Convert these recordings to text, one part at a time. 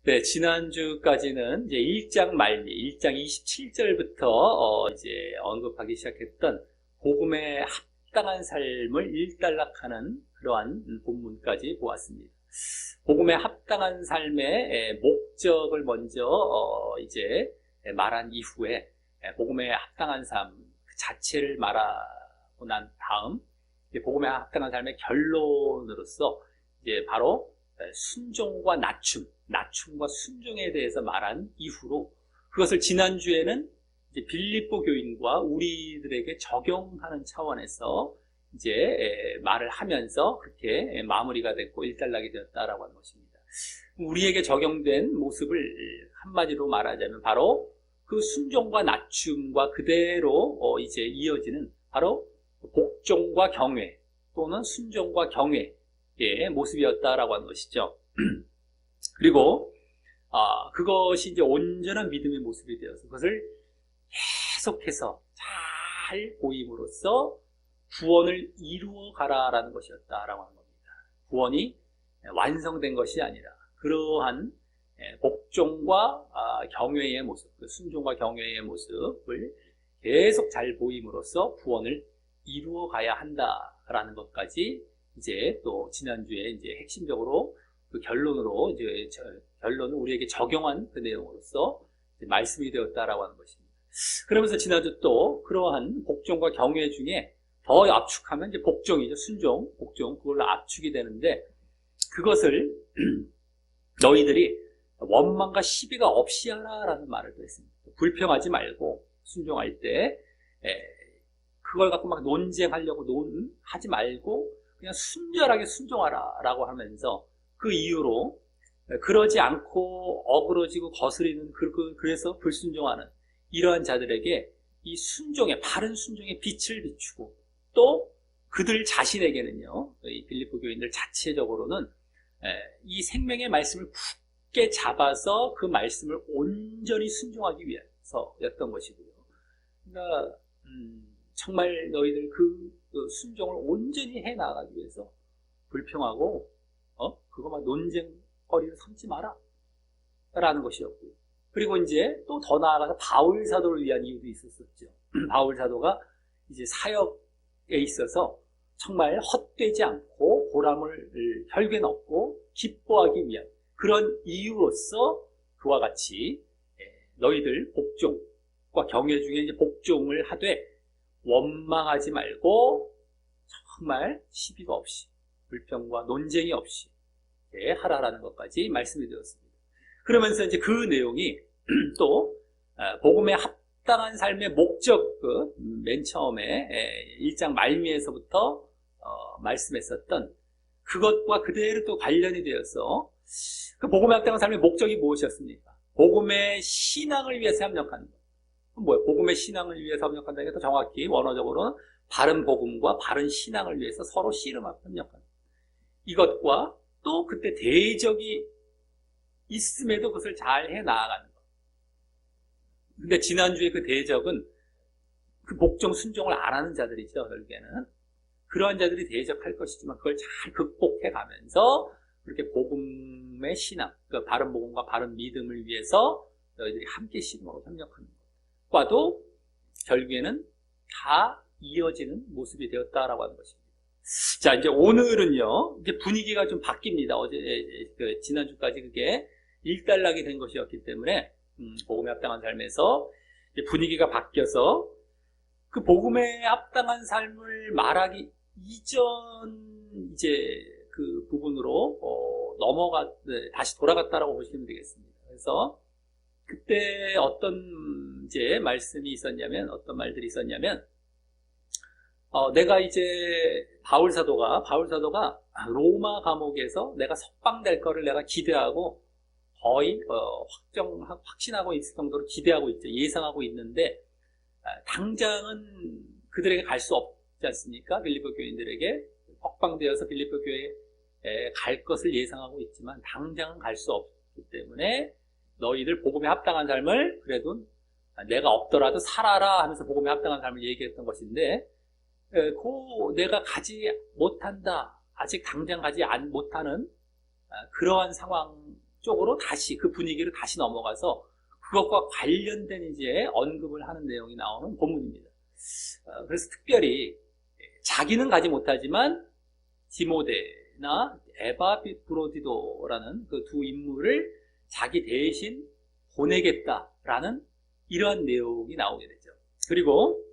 네, 지난주까지는 이제 1장 말미, 1장 27절부터 이제 언급하기 시작했던 복음에 합당한 삶을 일단락하는 그러한 본문까지 보았습니다. 복음에 합당한 삶의 목적을 먼저 이제 말한 이후에 복음에 합당한 삶 그 자체를 말하고 난 다음 복음에 합당한 삶의 결론으로서 이제 바로 순종과 낮춤과 순종에 대해서 말한 이후로 그것을 지난주에는 이제 빌립보 교인과 우리들에게 적용하는 차원에서 이제 말을 하면서 그렇게 마무리가 됐고 일단락이 되었다라고 하는 것입니다. 우리에게 적용된 모습을 한마디로 말하자면 바로 그 순종과 낮춤과 그대로 이제 이어지는 바로 복종과 경외 또는 순종과 경외의 모습이었다라고 하는 것이죠. 그리고 그것이 이제 온전한 믿음의 모습이 되어서 그것을 계속해서 잘 보임으로써 구원을 이루어 가라라는 것이었다라고 하는 겁니다. 구원이 완성된 것이 아니라 그러한 복종과 경외의 모습, 그 순종과 경외의 모습을 계속 잘 보임으로써 구원을 이루어 가야 한다라는 것까지 이제 또 지난주에 이제 핵심적으로 그 결론으로 이제 결론을 우리에게 적용한 그 내용으로서 말씀이 되었다라고 하는 것입니다. 그러면서 지난주 또 그러한 복종과 경외 중에 더 압축하면 이제 복종이죠. 순종, 복종 그걸로 압축이 되는데 그것을 너희들이 원망과 시비가 없이 하라라는 말을 또 했습니다. 불평하지 말고 순종할 때 그걸 갖고 막 논쟁하려고 하지 말고 그냥 순결하게 순종하라라고 하면서 그 이유로 그러지 않고 어그러지고 거스리는 그래서 불순종하는 이러한 자들에게 이 순종의 바른 순종의 빛을 비추고 또 그들 자신에게는요 이 빌립보 교인들 자체적으로는 이 생명의 말씀을 굳게 잡아서 그 말씀을 온전히 순종하기 위해서였던 것이고요. 그러니까 정말 너희들 그 순종을 온전히 해 나가기 위해서 불평하고 그거 막 논쟁거리를 삼지 마라 라는 것이었고요. 그리고 이제 또 더 나아가서 바울 사도를 위한 이유도 있었었죠. 바울 사도가 이제 사역에 있어서 정말 헛되지 않고 보람을 혈궤 넣고 기뻐하기 위한 그런 이유로서 그와 같이 너희들 복종과 경외 중에 이제 복종을 하되 원망하지 말고 정말 시비가 없이 불평과 논쟁이 없이 하라라는 것까지 말씀이 되었습니다. 그러면서 이제 그 내용이 또 복음에 합당한 삶의 목적 맨 처음에 1장 말미에서부터 말씀했었던 그것과 그대로 또 관련이 되어서 그 복음에 합당한 삶의 목적이 무엇이었습니까? 복음의 신앙을 위해서 협력하는 것. 뭐예요? 복음의 신앙을 위해서 협력한다는 게 더 정확히 원어적으로는 바른 복음과 바른 신앙을 위해서 서로 씨름하고 협력하는 이것과 또 그때 대적이 있음에도 그것을 잘 해 나아가는 것. 근데 지난주에 그 대적은 그 복종 순종을 안 하는 자들이죠. 결국에는 그러한 자들이 대적할 것이지만 그걸 잘 극복해 가면서 그렇게 복음의 신앙, 그 바른 복음과 바른 믿음을 위해서 너희들이 함께 씨름하고 협력하는 것과도 결국에는 다 이어지는 모습이 되었다라고 하는 것입니다. 자, 이제 오늘은요, 이제 분위기가 좀 바뀝니다. 지난주까지 그게 일단락이 된 것이었기 때문에, 복음에 합당한 삶에서 분위기가 바뀌어서 그 복음에 합당한 삶을 말하기 이전 이제 그 부분으로 다시 돌아갔다라고 보시면 되겠습니다. 그래서 그때 어떤 이제 말씀이 있었냐면, 어떤 말들이 있었냐면, 내가 이제 바울 사도가 로마 감옥에서 내가 석방될 거를 내가 기대하고 거의 확신하고 있을 정도로 기대하고 있죠. 예상하고 있는데 당장은 그들에게 갈 수 없지 않습니까? 빌립보 교인들에게 석방되어서 빌립보 교회에 갈 것을 예상하고 있지만 당장은 갈 수 없기 때문에 너희들 복음에 합당한 삶을 그래도 내가 없더라도 살아라 하면서 복음에 합당한 삶을 얘기했던 것인데 내가 가지 못한다. 아직 당장 가지 못하는 그러한 상황 쪽으로 다시 그 분위기로 다시 넘어가서 그것과 관련된 이제 언급을 하는 내용이 나오는 본문입니다. 그래서 특별히 자기는 가지 못하지만 디모데나 에바브로디도라는 그 두 인물을 자기 대신 보내겠다라는 이러한 내용이 나오게 되죠. 그리고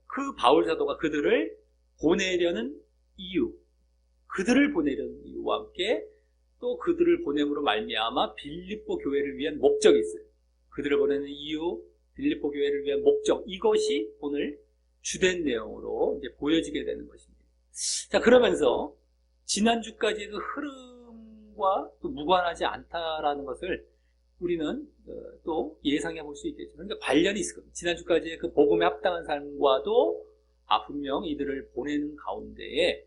그 바울 사도가 그들을 보내려는 이유, 그들을 보내려는 이유와 함께 또 그들을 보냄으로 말미암아 빌립보 교회를 위한 목적이 있어요. 그들을 보내는 이유, 빌립보 교회를 위한 목적, 이것이 오늘 주된 내용으로 이제 보여지게 되는 것입니다. 자, 그러면서 지난주까지의 그 흐름과 또 무관하지 않다라는 것을 우리는 또 예상해 볼 수 있겠죠. 그러니까 관련이 있을 겁니다. 지난주까지의 그 복음에 합당한 삶과도 분명 이들을 보내는 가운데에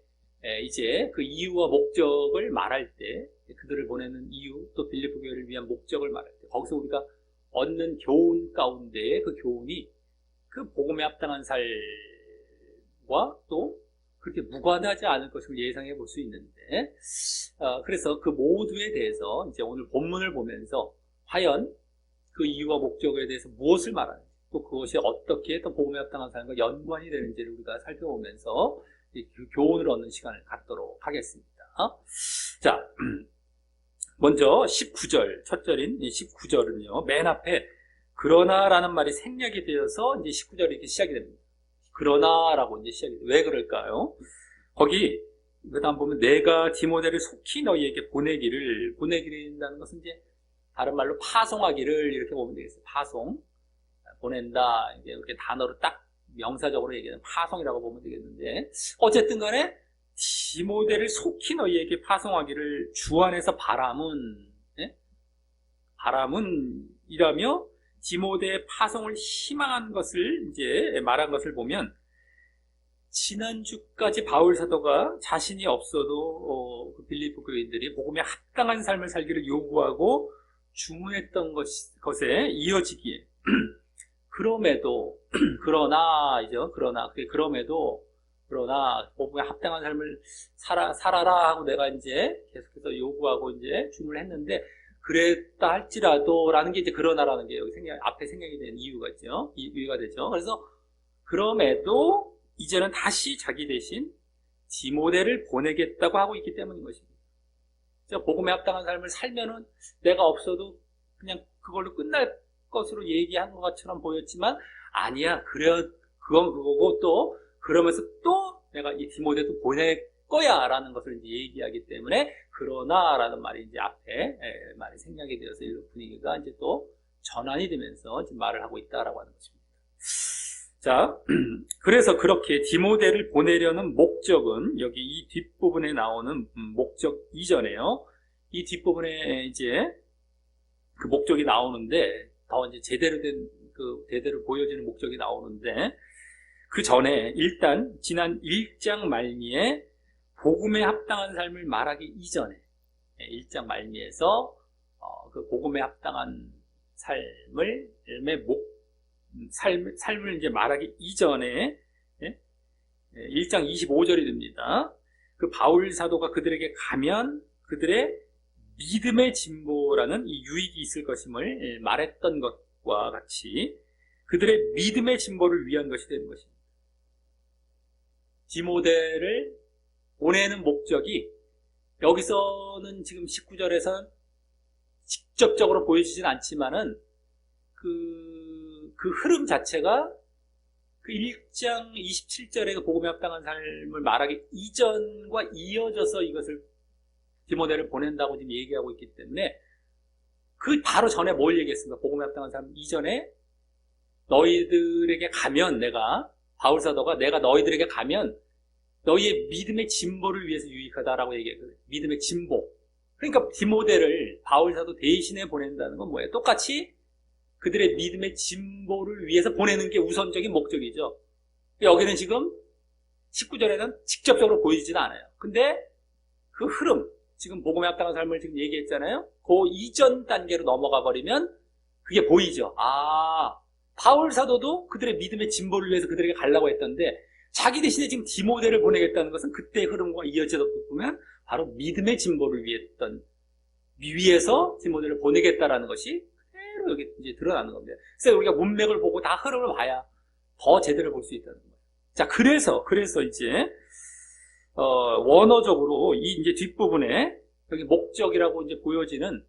이제 그 이유와 목적을 말할 때, 그들을 보내는 이유, 또 빌립보 교회를 위한 목적을 말할 때, 거기서 우리가 얻는 교훈 가운데에 그 교훈이 그 복음에 합당한 삶과 또 그렇게 무관하지 않을 것을 예상해 볼 수 있는데, 그래서 그 모두에 대해서 이제 오늘 본문을 보면서 과연 그 이유와 목적에 대해서 무엇을 말하는지, 또 그것이 어떻게 또 복음에 합당한 삶과 연관이 되는지를 우리가 살펴보면서 교훈을 얻는 시간을 갖도록 하겠습니다. 자, 먼저 19절, 첫 절인 19절은요, 맨 앞에 그러나라는 말이 생략이 되어서 이제 19절이 이렇게 시작이 됩니다. 그러나라고 이제 시작이 돼요. 왜 그럴까요? 거기 그 다음 보면 내가 디모데를 속히 너희에게 보내기를 한다는 것은 이제 다른 말로 파송하기를 이렇게 보면 되겠어요. 파송, 보낸다, 이제 이렇게 단어로 딱 명사적으로 얘기하는 파송이라고 보면 되겠는데, 어쨌든 간에 디모데를 속히 너희에게 파송하기를 주 안에서 바람은, 바람은이라며 디모데의 파송을 희망한 것을 이제 말한 것을 보면, 지난주까지 바울 사도가 자신이 없어도 그 빌립보 교인들이 복음에 합당한 삶을 살기를 요구하고 주문했던 것에 이어지기에 그럼에도 그러나 복음에 합당한 삶을 살아라 하고 내가 이제 계속해서 요구하고 이제 주문을 했는데, 그랬다 할지라도라는 게 이제 그러나라는 게 여기 앞에 생각이 되는 이유가 되죠. 그래서 그럼에도 이제는 다시 자기 대신 디모데를 보내겠다고 하고 있기 때문인 것입니다. 복음에 합당한 삶을 살면은 내가 없어도 그냥 그걸로 끝날 것으로 얘기한 것처럼 보였지만, 아니야, 그건 그거고, 또 그러면서 또 내가 이 디모데도 보낼 거야 라는 것을 이제 얘기하기 때문에 그러나 라는 말이 이제 앞에 말이 생략이 되어서 이 분위기가 이제 또 전환이 되면서 지금 말을 하고 있다라고 하는 것입니다. 자, 그래서 그렇게 디모데를 보내려는 목적은 여기 이 뒷부분에 나오는 목적 이전에요. 이 뒷부분에 이제 그 목적이 나오는데, 더 이제 제대로 보여지는 목적이 나오는데, 그 전에 일단 지난 1장 말미에 복음에 합당한 삶을 말하기 이전에, 1장 말미에서 그 복음에 합당한 삶을 이제 말하기 이전에 1장 25절이 됩니다. 그 바울 사도가 그들에게 가면 그들의 믿음의 진보라는 이 유익이 있을 것임을 말했던 것과 같이 그들의 믿음의 진보를 위한 것이 되는 것입니다. 디모데를 보내는 목적이 여기서는 지금 19절에서는 직접적으로 보여지진 않지만은 그 흐름 자체가 그 1장 27절에 그 복음에 합당한 삶을 말하기 이전과 이어져서 이것을 디모데를 보낸다고 지금 얘기하고 있기 때문에, 그 바로 전에 뭘 얘기했습니까? 복음에 합당한 삶 이전에 너희들에게 가면, 바울 사도가 내가 너희들에게 가면 너희의 믿음의 진보를 위해서 유익하다라고 얘기했거든요. 믿음의 진보. 그러니까 디모데를 바울 사도 대신에 보낸다는 건 뭐예요? 똑같이 그들의 믿음의 진보를 위해서 보내는 게 우선적인 목적이죠. 여기는 지금 19절에는 직접적으로 보이지는 않아요. 근데 그 흐름, 지금 복음에 합당한 삶을 지금 얘기했잖아요. 그 이전 단계로 넘어가 버리면 그게 보이죠. 바울 사도도 그들의 믿음의 진보를 위해서 그들에게 가려고 했던데, 자기 대신에 지금 디모데를 보내겠다는 것은 그때의 흐름과 이어져서 보면 바로 믿음의 진보를 위해서 디모데를 보내겠다라는 것이 그대로 여기 이제 드러나는 겁니다. 그래서 우리가 문맥을 보고 다 흐름을 봐야 더 제대로 볼 수 있다는 거예요. 자, 그래서 이제 원어적으로 이 이제 뒷부분에 여기 목적이라고 이제 보여지는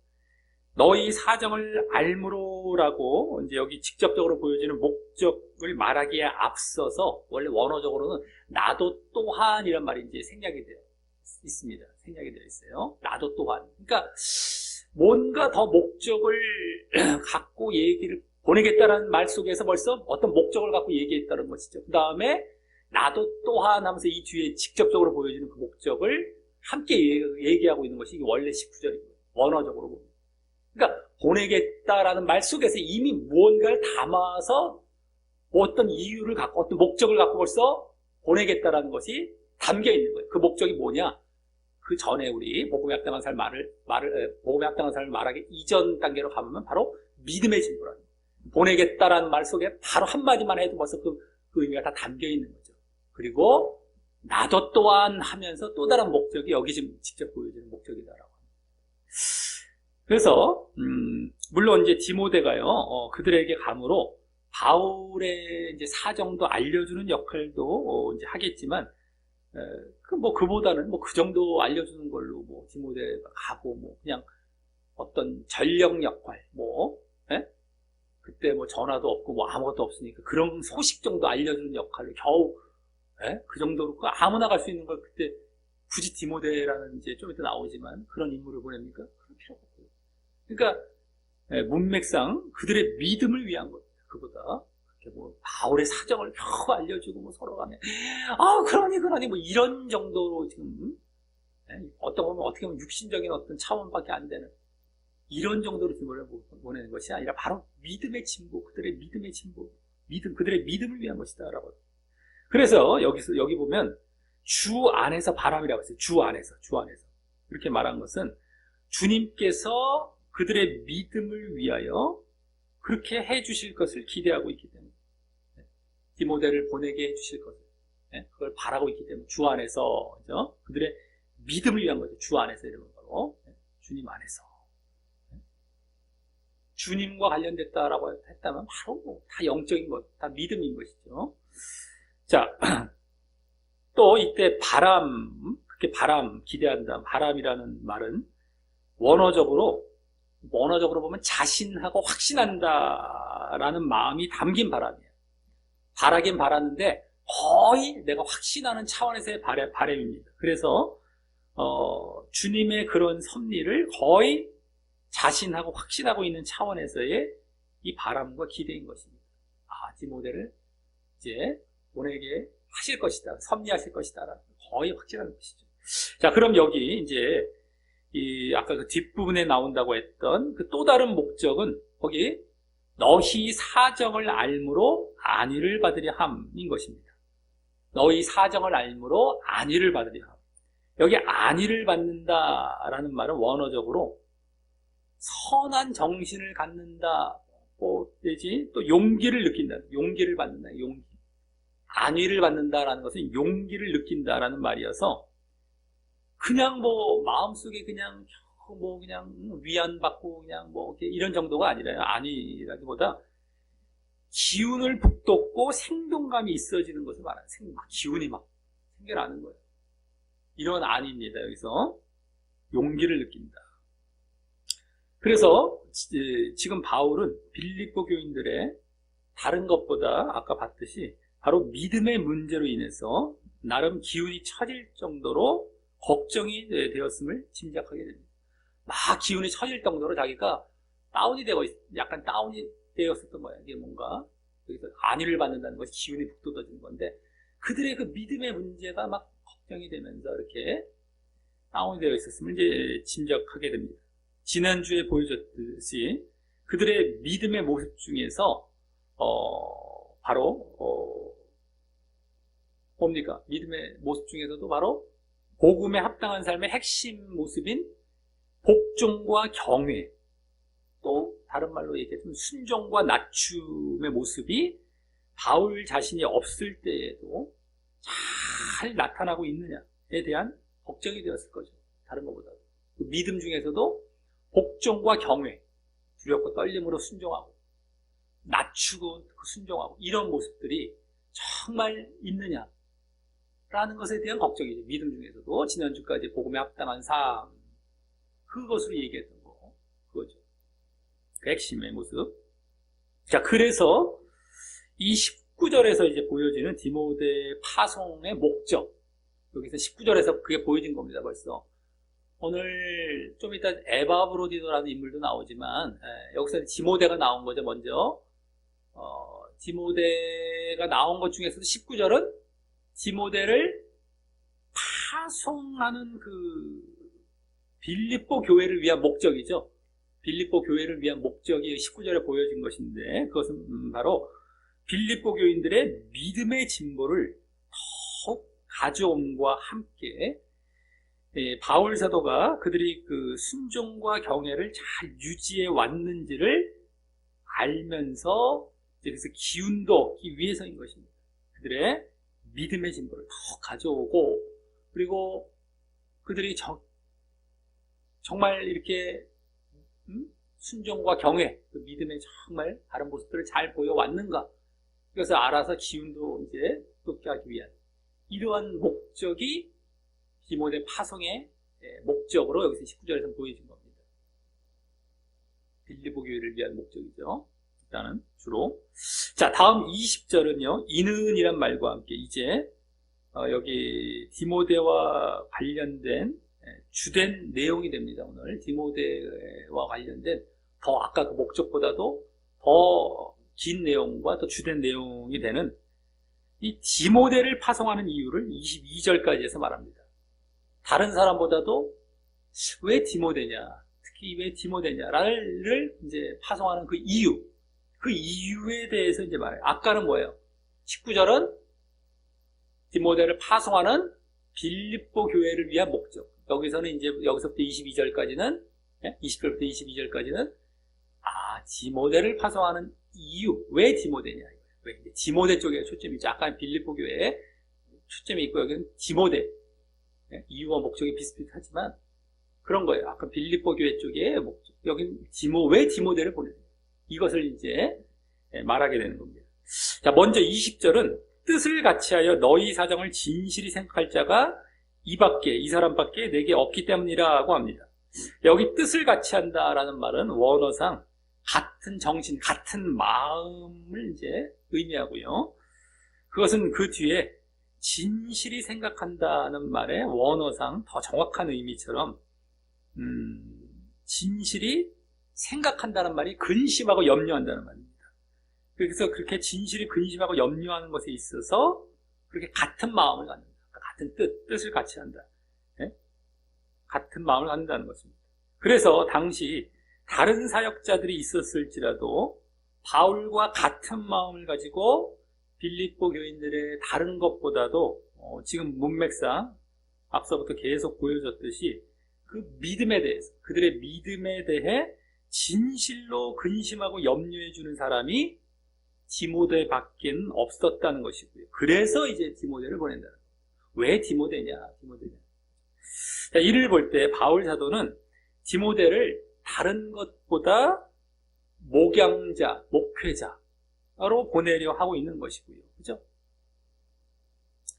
너희 사정을 알므로라고 이제 여기 직접적으로 보여지는 목적을 말하기에 앞서서 원래 원어적으로는 나도 또한 이란 말이 이제 생략이 되어 있습니다. 생략이 되어 있어요. 나도 또한. 그러니까 뭔가 더 목적을 갖고 얘기를 보내겠다는 말 속에서 벌써 어떤 목적을 갖고 얘기했다는 것이죠. 그 다음에 나도 또한 하면서 이 뒤에 직접적으로 보여지는 그 목적을 함께 얘기하고 있는 것이 원래 19절이고요. 원어적으로 보면. 그러니까 보내겠다라는 말 속에서 이미 무언가를 담아서 어떤 이유를 갖고 어떤 목적을 갖고 벌써 보내겠다라는 것이 담겨 있는 거예요. 그 목적이 뭐냐? 그 전에 우리 복음에 합당한 삶을 복음에 합당한 삶을 말하기 이전 단계로 가보면 바로 믿음의 진보라는 거예요. 보내겠다라는 말 속에 바로 한마디만 해도 벌써 그 의미가 다 담겨 있는 거죠. 그리고 나도 또한 하면서 또 다른 목적이 여기 지금 직접 보여지는 목적이다라고 합니다. 그래서 물론 이제 디모데가요 그들에게 감으로 바울의 이제 사정도 알려주는 역할도 이제 하겠지만 그보다는 그 정도 알려주는 걸로 디모데가 가고 그냥 어떤 전력 역할 그때 전화도 없고 아무것도 없으니까 그런 소식 정도 알려주는 역할을 겨우 그 정도로 아무나 갈 수 있는 걸 그때 굳이 디모데라는 이제 좀 이따 나오지만 그런 인물을 보냅니까? 그럴 필요가 없고요. 그러니까 문맥상 그들의 믿음을 위한 겁니다. 그보다 그렇게 바울의 사정을 겨우 알려주고 서로 간에 그러니 이런 정도로 지금 어떻게 보면 육신적인 어떤 차원밖에 안 되는 이런 정도로 디모데를 보내는 것이 아니라 바로 믿음의 진보, 그들의 믿음의 진보, 그들의 믿음을 위한 것이다라고. 그래서 여기 보면 주 안에서 바람이라고 했어요. 주 안에서 이렇게 말한 것은 주님께서 그들의 믿음을 위하여 그렇게 해주실 것을 기대하고 있기 때문에 디모데를 보내게 해주실 것을 그걸 바라고 있기 때문에 주 안에서 그죠? 그들의 믿음을 위한 거죠. 주 안에서 이런 거로 주님 안에서 주님과 관련됐다라고 했다면 바로 다 영적인 것, 다 믿음인 것이죠. 자, 또 이때 그렇게 기대한다. 바람이라는 말은 원어적으로 보면 자신하고 확신한다라는 마음이 담긴 바람이에요. 바라긴 바랐는데 거의 내가 확신하는 차원에서의 바람입니다. 그래서 주님의 그런 섭리를 거의 자신하고 확신하고 있는 차원에서의 이 바람과 기대인 것입니다. 디모데를 이제 보내게 하실 것이다, 섭리하실 것이다, 거의 확신하는 것이죠. 자, 그럼 여기 이제 아까 그 뒷부분에 나온다고 했던 그 또 다른 목적은 거기 너희 사정을 알므로 안위를 받으려 함인 것입니다. 너희 사정을 알므로 안위를 받으려 함. 여기 안위를 받는다라는 말은 원어적으로 선한 정신을 갖는다, 또 용기를 느낀다, 용기를 받는다, 용기. 안위를 받는다라는 것은 용기를 느낀다라는 말이어서 그냥 마음속에 그냥 위안받고 이런 정도가 아니라요. 안위라기보다 기운을 북돋고 생동감이 있어지는 것을 말하는 기운이 생겨나는 거예요. 이런 안위입니다. 여기서 용기를 느낀다. 그래서 지금 바울은 빌립보 교인들의 다른 것보다 아까 봤듯이 바로 믿음의 문제로 인해서 나름 기운이 처질 정도로 걱정이 되었음을 짐작하게 됩니다. 기운이 처질 정도로 자기가 약간 다운이 되었었던 거예요. 이게 뭔가 여기서 안위를 받는다는 것이 기운이 북돋아지는 건데 그들의 그 믿음의 문제가 걱정이 되면서 이렇게 다운이 되어 있었음을 이제 짐작하게 됩니다. 지난주에 보여줬듯이 그들의 믿음의 모습 중에서 바로 뭡니까? 믿음의 모습 중에서도 바로 복음에 합당한 삶의 핵심 모습인 복종과 경외, 또 다른 말로 얘기하면 순종과 낮춤의 모습이 바울 자신이 없을 때에도 잘 나타나고 있느냐에 대한 걱정이 되었을 거죠. 다른 것보다. 그 믿음 중에서도 복종과 경외, 두렵고 떨림으로 순종하고 낮추고 순종하고 이런 모습들이 정말 있느냐 라는 것에 대한 걱정이죠. 믿음 중에서도 지난주까지 복음에 합당한 삶, 그것으로 얘기했던 거, 그거죠. 그 핵심의 모습. 자, 그래서 이 19절에서 이제 보여지는 디모데 파송의 목적, 여기서 19절에서 그게 보여진 겁니다. 벌써 오늘 좀 이따 에바브로디도라는 인물도 나오지만, 여기서 디모데가 나온 거죠. 먼저 디모데가 나온 것 중에서도 19절은 디모데를 파송하는 그 빌립보 교회를 위한 목적이죠. 빌립보 교회를 위한 목적이 19절에 보여진 것인데, 그것은 바로 빌립보 교인들의 믿음의 진보를 더욱 가져옴과 함께 바울 사도가 그들이 그 순종과 경애를 잘 유지해 왔는지를 알면서 그래서 기운도 얻기 위해서인 것입니다. 그들의 믿음의 진보를 더 가져오고, 그리고 그들이 정말 이렇게 순종과 경외, 그 믿음의 정말 다른 모습들을 잘 보여왔는가, 그래서 알아서 기운도 이제 돋게 하기 위한 이러한 목적이 디모데 파송의 목적으로 여기서 19절에서 보여진 겁니다. 빌립보 교회를 위한 목적이죠. 일단은 주로. 자, 다음 20절은요, 이는이란 말과 함께 이제 여기 디모데와 관련된 주된 내용이 됩니다. 오늘 디모데와 관련된 더 아까 그 목적보다도 더 긴 내용과 더 주된 내용이 되는 이 디모데를 파송하는 이유를 22절까지 해서 말합니다. 다른 사람보다도 왜 디모데냐, 특히 왜 디모데냐를 이제 파송하는 그 이유에 대해서 이제 말해요. 아까는 뭐예요? 19절은 디모데를 파송하는 빌립보 교회를 위한 목적. 여기서는 이제 여기서부터 22절까지는 20절부터 22절까지는 디모데를 파송하는 이유, 왜 디모데냐, 왜 디모데 쪽에 초점이죠. 아까 빌립보 교회에 초점이 있고 여기는 디모데, 이유와 목적이 비슷비슷하지만 그런 거예요. 아까 빌립보 교회 쪽에 목적, 여기는 왜 디모데를 보내냐, 이것을 이제 말하게 되는 겁니다. 자, 먼저 20절은 뜻을 같이하여 너희 사정을 진실히 생각할 자가 이 사람밖에 내게 없기 때문이라고 합니다. 여기 뜻을 같이 한다라는 말은 원어상 같은 정신, 같은 마음을 이제 의미하고요. 그것은 그 뒤에 진실이 생각한다는 말의 원어상 더 정확한 의미처럼 진실이 생각한다는 말이 근심하고 염려한다는 말입니다. 그래서 그렇게 진실이 근심하고 염려하는 것에 있어서 그렇게 같은 마음을 갖는다. 같은 뜻을 같이 한다. 같은 마음을 갖는다는 것입니다. 그래서 당시 다른 사역자들이 있었을지라도 바울과 같은 마음을 가지고 빌립보 교인들의 다른 것보다도 지금 문맥상 앞서부터 계속 보여줬듯이 그 믿음에 대해서, 그들의 믿음에 대해 진실로 근심하고 염려해주는 사람이 디모데밖에는 없었다는 것이고요. 그래서 이제 디모데를 보낸다는 거예요. 왜 디모데냐? 자, 이를 볼 때 바울 사도는 디모데를 다른 것보다 목양자, 목회자로 보내려 하고 있는 것이고요. 그죠?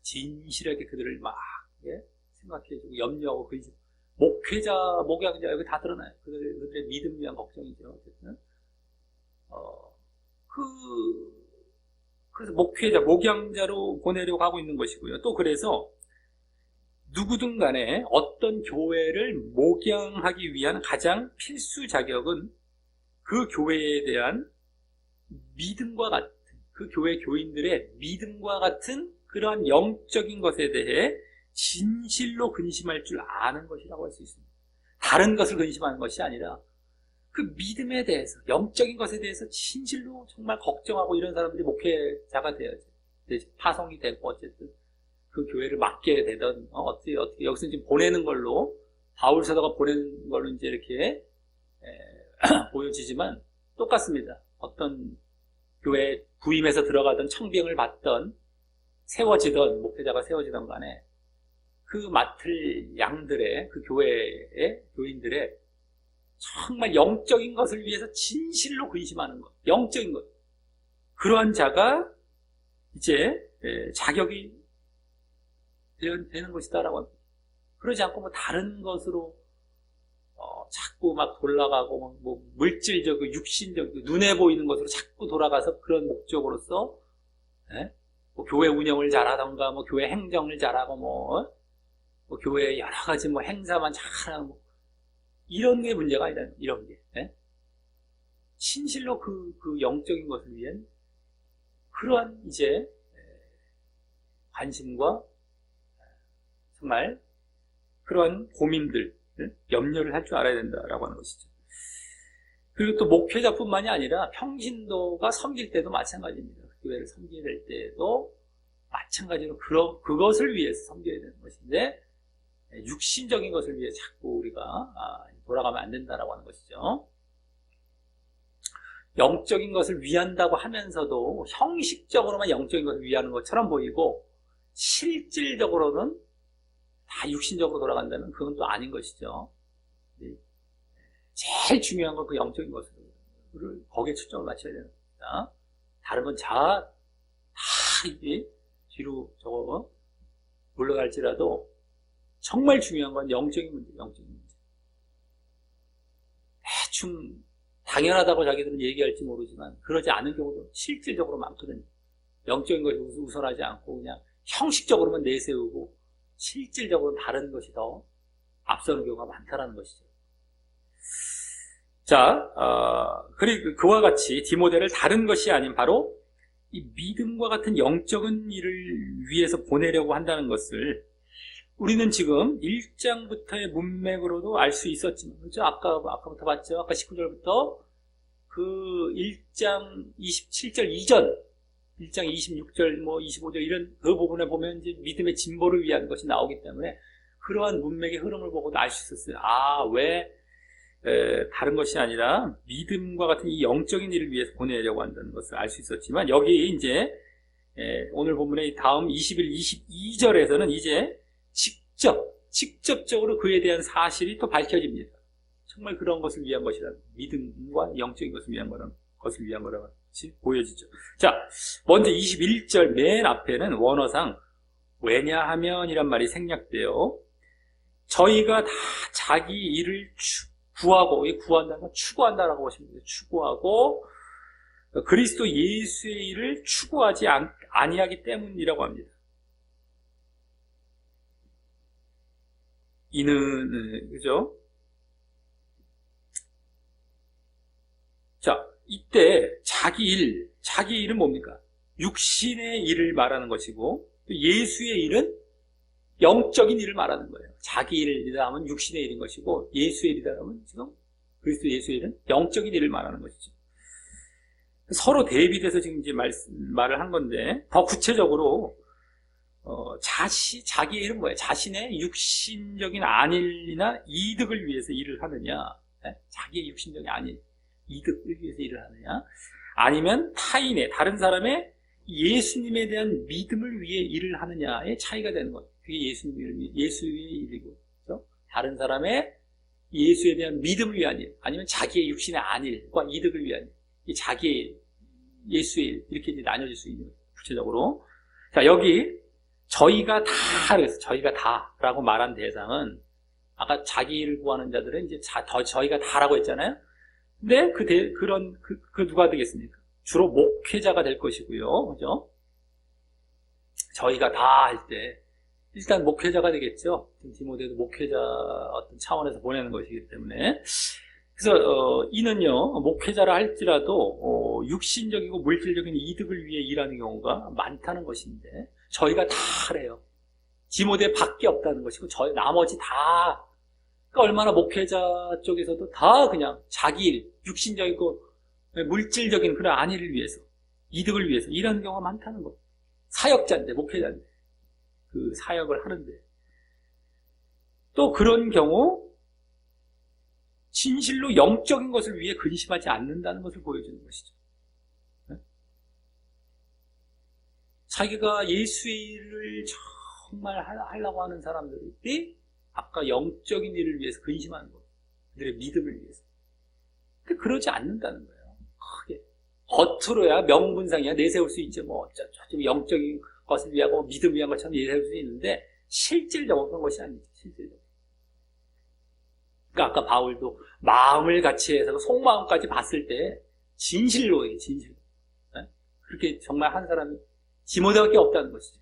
진실하게 그들을 막 생각해주고 염려하고 근심. 목회자, 목양자, 여기 다 드러나요. 그들의 믿음 위한 걱정이죠. 어쨌든. 그래서 목회자, 목양자로 보내려고 하고 있는 것이고요. 또 그래서 누구든 간에 어떤 교회를 목양하기 위한 가장 필수 자격은 그 교회에 대한 믿음과 같은, 그 교회 교인들의 믿음과 같은 그러한 영적인 것에 대해 진실로 근심할 줄 아는 것이라고 할 수 있습니다. 다른 것을 근심하는 것이 아니라 그 믿음에 대해서, 영적인 것에 대해서 진실로 정말 걱정하고 이런 사람들이 목회자가 되어야죠. 파송이 되고 어쨌든 그 교회를 맡게 되던 어떻게 여기서 지금 보내는 걸로, 바울 사도가 보내는 걸로 이제 이렇게 보여지지만 똑같습니다. 어떤 교회에 부임해서 들어가던 청빙을 받던 세워지던 목회자가 세워지던 간에 그 맡을 양들의, 그 교회의 교인들의 정말 영적인 것을 위해서 진실로 근심하는 것, 영적인 것. 그러한 자가 이제 자격이 되는 것이다라고 합니다. 그러지 않고 뭐 다른 것으로 자꾸 막 돌아가고 뭐 물질적, 육신적, 눈에 보이는 것으로 자꾸 돌아가서 그런 목적으로서 뭐 교회 운영을 잘하던가 뭐 교회 행정을 잘하고 뭐 교회 여러 가지 뭐 행사만 잘하고 뭐 이런 게 문제가 아니다. 이런 게 진실로 그 영적인 것을 위한 그러한 이제 관심과 정말 그러한 고민들, 염려를 할 줄 알아야 된다라고 하는 것이죠. 그리고 또 목회자뿐만이 아니라 평신도가 섬길 때도 마찬가지입니다. 교회를 섬길 때도 마찬가지로 그것을 위해서 섬겨야 되는 것인데 육신적인 것을 위해 자꾸 우리가 돌아가면 안 된다라고 하는 것이죠. 영적인 것을 위한다고 하면서도 형식적으로만 영적인 것을 위하는 것처럼 보이고 실질적으로는 다 육신적으로 돌아간다면 그건 또 아닌 것이죠. 제일 중요한 건 그 영적인 것을 거기에 초점을 맞춰야 되는 겁니다. 다른 건 다 이게 뒤로 저거 물러갈지라도 정말 중요한 건 영적인 문제, 영적인 문제. 대충 당연하다고 자기들은 얘기할지 모르지만 그러지 않은 경우도 실질적으로 많거든요. 영적인 것이 우선하지 않고 그냥 형식적으로만 내세우고 실질적으로 다른 것이 더 앞서는 경우가 많다는 것이죠. 자, 그리고 그와 같이 디모데를 다른 것이 아닌 바로 이 믿음과 같은 영적인 일을 위해서 보내려고 한다는 것을 우리는 지금 1장부터의 문맥으로도 알 수 있었지만, 그렇죠? 아까부터 봤죠? 아까 19절부터 그 1장 27절 이전, 1장 26절, 25절 이런 그 부분에 보면 이제 믿음의 진보를 위한 것이 나오기 때문에 그러한 문맥의 흐름을 보고도 알 수 있었어요. 왜 다른 것이 아니라 믿음과 같은 이 영적인 일을 위해서 보내려고 한다는 것을 알 수 있었지만 여기 이제 오늘 본문의 다음 21, 22절에서는 이제 직접적으로 그에 대한 사실이 또 밝혀집니다. 정말 그런 것을 위한 것이라 믿음과 영적인 것을 위한 거라고 보여지죠. 자, 먼저 21절 맨 앞에는 원어상 왜냐하면 이란 말이 생략돼요. 저희가 다 자기 일을 구하고, 구한다는 건 추구한다라고 보시면 돼요. 추구하고 그리스도 예수의 일을 추구하지 아니하기 때문이라고 합니다. 이는 그죠? 자, 이때 자기 일은 뭡니까? 육신의 일을 말하는 것이고 또 예수의 일은 영적인 일을 말하는 거예요. 자기 일이다 하면 육신의 일인 것이고 예수의 일이다 하면 지금 그리스도 예수의 일은 영적인 일을 말하는 것이죠. 서로 대비돼서 지금 이제 말을 한 건데 더 구체적으로 자기의 일은 뭐예요? 자신의 육신적인 안일이나 이득을 위해서 일을 하느냐? 자기의 육신적인 안일, 이득을 위해서 일을 하느냐? 아니면 타인의, 다른 사람의 예수님에 대한 믿음을 위해 일을 하느냐의 차이가 되는 거예요. 그게 예수의 일이고, 그렇죠? 다른 사람의 예수에 대한 믿음을 위한 일, 아니면 자기의 육신의 안일과 이득을 위한 일, 이 자기의 예수의 일, 이렇게 이제 나뉘어질 수 있는 거예요. 구체적으로. 자, 여기 저희가 다, 그래서 저희가 다라고 말한 대상은 아까 자기 일을 구하는 자들은 이제 저희가 다라고 했잖아요. 근데 그 누가 되겠습니까? 주로 목회자가 될 것이고요. 그죠? 저희가 다 할 때, 일단 목회자가 되겠죠. 디모데도 목회자 어떤 차원에서 보내는 것이기 때문에. 그래서, 이는요, 목회자라 할지라도, 육신적이고 물질적인 이득을 위해 일하는 경우가 많다는 것인데, 저희가 다 하래요. 디모데 밖에 없다는 것이고, 나머지 다, 그러니까 얼마나 목회자 쪽에서도 다 그냥 자기 일, 육신적이고 물질적인 그런 안위를 위해서, 이득을 위해서 일하는 경우가 많다는 거예요. 사역자인데, 목회자인데, 그 사역을 하는데. 또 그런 경우, 진실로 영적인 것을 위해 근심하지 않는다는 것을 보여주는 것이죠. 자기가 예수의 일을 정말 하려고 하는 사람들이 아까 영적인 일을 위해서 근심하는 거예요. 그들의 믿음을 위해서. 근데 그러지 않는다는 거예요. 크게. 겉으로야 명분상이야 내세울 수 있죠. 뭐 좀 영적인 것을 위하고 믿음 위한 것처럼 내세울 수 있는데 실질적으로 그런 것이 아니죠. 실질적으로. 그러니까 아까 바울도 마음을 같이 해서 속마음까지 봤을 때 진실로. 네? 그렇게 정말 한 사람이 디모데밖에 없다는 것이죠.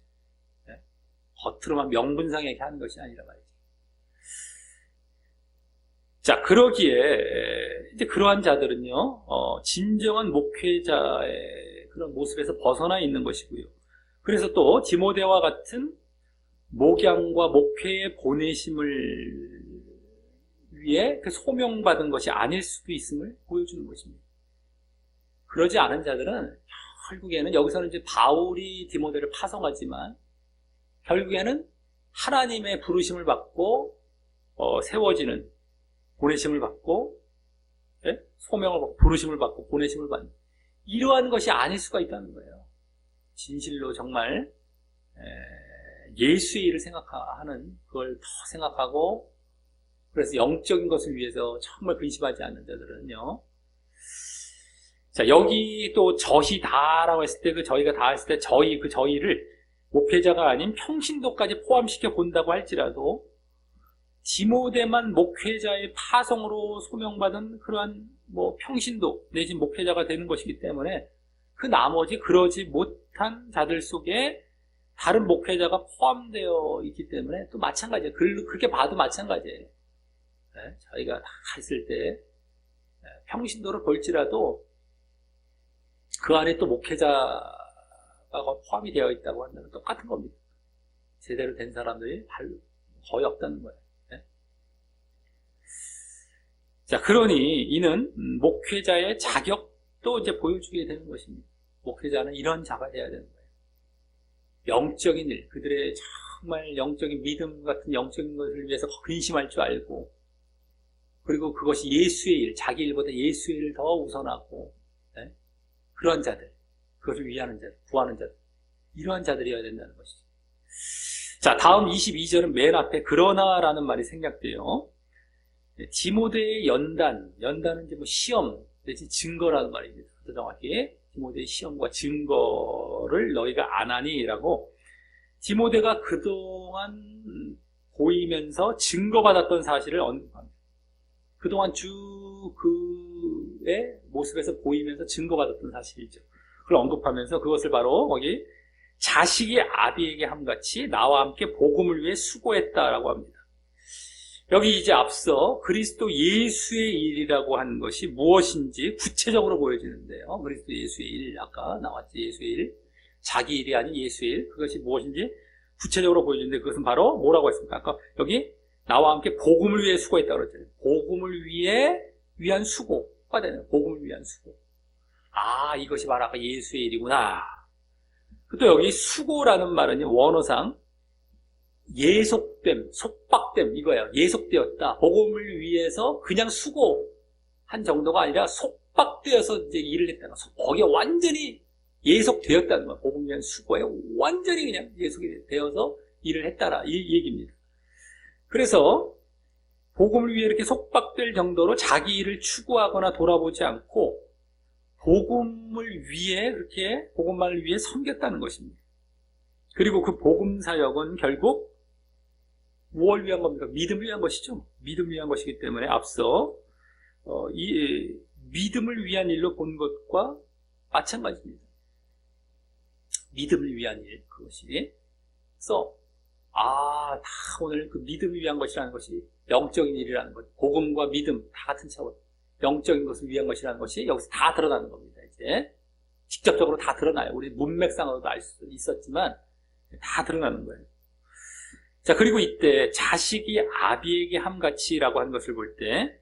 네? 겉으로만 명분상하게 하는 것이 아니라 말이죠. 자, 그러기에 이제 그러한 자들은요, 진정한 목회자의 그런 모습에서 벗어나 있는 것이고요. 그래서 또 디모데와 같은 목양과 목회의 보내심을 위해 그 소명받은 것이 아닐 수도 있음을 보여주는 것입니다. 그러지 않은 자들은 결국에는 여기서는 이제 바울이 디모데를 파송하지만 결국에는 하나님의 부르심을 받고 세워지는 보내심을 받고 소명을 받고 부르심을 받고 보내심을 받는 이러한 것이 아닐 수가 있다는 거예요. 진실로 정말 예수의 일을 생각하는 그걸 더 생각하고 그래서 영적인 것을 위해서 정말 근심하지 않는 자들은요. 자, 여기 또 저희다라고 했을 때 그 저희가 다 했을 때 그 저희를 목회자가 아닌 평신도까지 포함시켜 본다고 할지라도 디모데만 목회자의 파송으로 소명받은 그러한 뭐 평신도 내지 목회자가 되는 것이기 때문에 그 나머지 그러지 못한 자들 속에 다른 목회자가 포함되어 있기 때문에 또 마찬가지예요. 그렇게 봐도 마찬가지예요. 네, 저희가 다 했을 때 평신도를 볼지라도 그 안에 또 목회자가 포함이 되어 있다고 한다면 똑같은 겁니다. 제대로 된 사람들이 거의 없다는 거예요. 네? 자, 그러니 이는 목회자의 자격도 이제 보여주게 되는 것입니다. 목회자는 이런 자가 되어야 되는 거예요. 영적인 일, 그들의 정말 영적인 믿음 같은 영적인 것을 위해서 근심할 줄 알고 그리고 그것이 예수의 일, 자기 일보다 예수의 일을 더 우선하고 네? 그런 자들, 그것을 위하는 자들, 구하는 자들 이러한 자들이어야 된다는 것이죠. 자, 다음 22절은 맨 앞에 그러나라는 말이 생략돼요. 디모데의 연단은 이제 뭐 시험 내지 증거라는 말입니다. 더 정확히 디모데의 시험과 증거를 너희가 안 하니라고 디모데가 그동안 보이면서 증거받았던 사실을 언급합니다. 그동안 그의 모습에서 보이면서 증거받았던 사실이죠. 그걸 언급하면서 그것을 바로 거기 자식이 아비에게 함같이 나와 함께 복음을 위해 수고했다라고 합니다. 여기 이제 앞서 그리스도 예수의 일이라고 하는 것이 무엇인지 구체적으로 보여지는데요. 그리스도 예수의 일, 아까 나왔죠. 예수의 일, 자기 일이 아닌 예수의 일, 그것이 무엇인지 구체적으로 보여지는데 그것은 바로 뭐라고 했습니까? 아까 여기 나와 함께 복음을 위해 수고했다고 그랬잖아요. 복음을 위한 수고가 되는 복음을 위한 수고. 아, 이것이 바로 아까 예수의 일이구나. 또 여기 수고라는 말은 원어상 예속됨, 속박됨 이거예요. 예속되었다. 복음을 위해서 그냥 수고한 정도가 아니라 속박되어서 이제 일을 했다는 거예요. 거기에 완전히 예속되었다는 거예요. 복음을 위한 수고에 완전히 그냥 예속이 되어서 일을 했다라 이 얘기입니다. 그래서 복음을 위해 이렇게 속박될 정도로 자기 일을 추구하거나 돌아보지 않고 복음을 위해 그렇게 복음만을 위해 섬겼다는 것입니다. 그리고 그 복음 사역은 결국 무엇을 위한 겁니까? 믿음을 위한 것이죠. 믿음을 위한 것이기 때문에 앞서 이 믿음을 위한 일로 본 것과 마찬가지입니다. 믿음을 위한 일, 그것이. 그래서 다 오늘 그 믿음을 위한 것이라는 것이 영적인 일이라는 것, 복음과 믿음 다 같은 차원, 영적인 것을 위한 것이라는 것이 여기서 다 드러나는 겁니다. 이제 직접적으로 다 드러나요. 우리 문맥상으로도 알 수 있었지만 다 드러나는 거예요. 자, 그리고 이때 자식이 아비에게 함같이라고 하는 것을 볼 때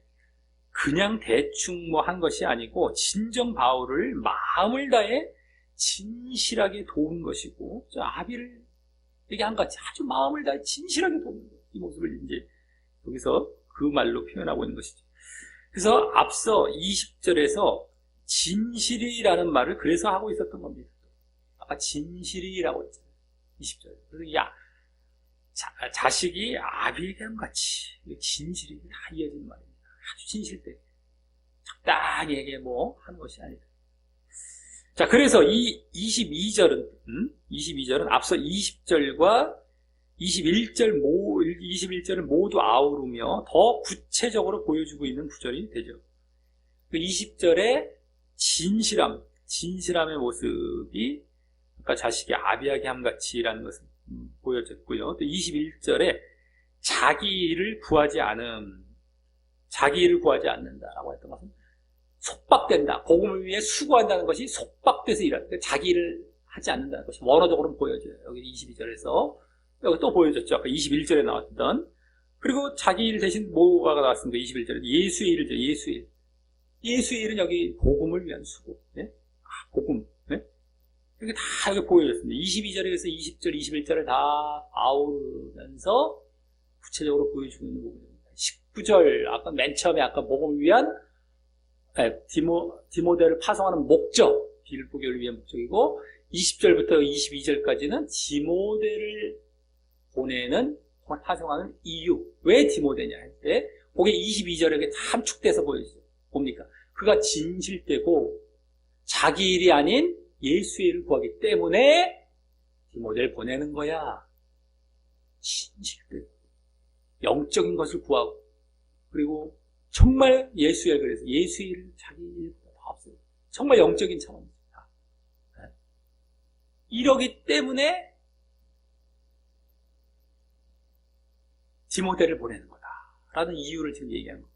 그냥 대충 뭐 한 것이 아니고 진정 바울을 마음을 다해 진실하게 도운 것이고 아비를 에게 함같이 아주 마음을 다해 진실하게 도운 거예요. 이 모습을 이제 여기서 그 말로 표현하고 있는 것이죠. 그래서 앞서 20절에서 진실이라는 말을 그래서 하고 있었던 겁니다. 아까 진실이라고 했잖아요. 20절. 그래서 자식이 아비에게 함같이 진실이 다 이어지는 말입니다. 아주 진실되게 적당하게 뭐 하는 것이 아니다. 자, 그래서 이 22절은 앞서 20절과 21절을 모두 아우르며 더 구체적으로 보여주고 있는 구절이 되죠. 그 20절에 진실함의 모습이 아까 자식이 아비에게 함같이라는 것을 보여졌고요. 또 21절에 자기를 구하지 않는다라고 했던 것은 속박된다. 복음을 위해 수고한다는 것이 속박돼서 일한다. 그러니까 자기를 하지 않는다는 것이 원어적으로는 보여져요. 여기 22절에서 여기 또 보여졌죠. 아까 21절에 나왔던. 그리고 자기 일 대신 뭐가 나왔습니까? 21절에 예수의 일이죠. 예수의 일은 여기 복음을 위한 수고. 네? 복음. 네? 이게 다 여기 보여졌습니다. 22절에서 20절, 21절을 다 아우르면서 구체적으로 보여주고 있는 부분입니다. 19절, 아까 맨 처음에 아까 복음을 위한 디모데를 파송하는 목적, 빌립보 교회를 위한 목적이고 20절부터 22절까지는 디모데를 보내는 파송하는 이유, 왜 디모데냐 할 때 그게 22절에 함축돼서 보여지죠. 뭡니까? 그가 진실되고 자기 일이 아닌 예수의 일을 구하기 때문에 디모데를 보내는 거야. 진실되고 영적인 것을 구하고 그리고 정말 예수의 일을 그래서 예수의 일을 자기 일보다 더 앞서요. 정말 영적인 차원입니다. 이러기 때문에 디모데를 보내는 거다라는 이유를 지금 얘기하는 거예요.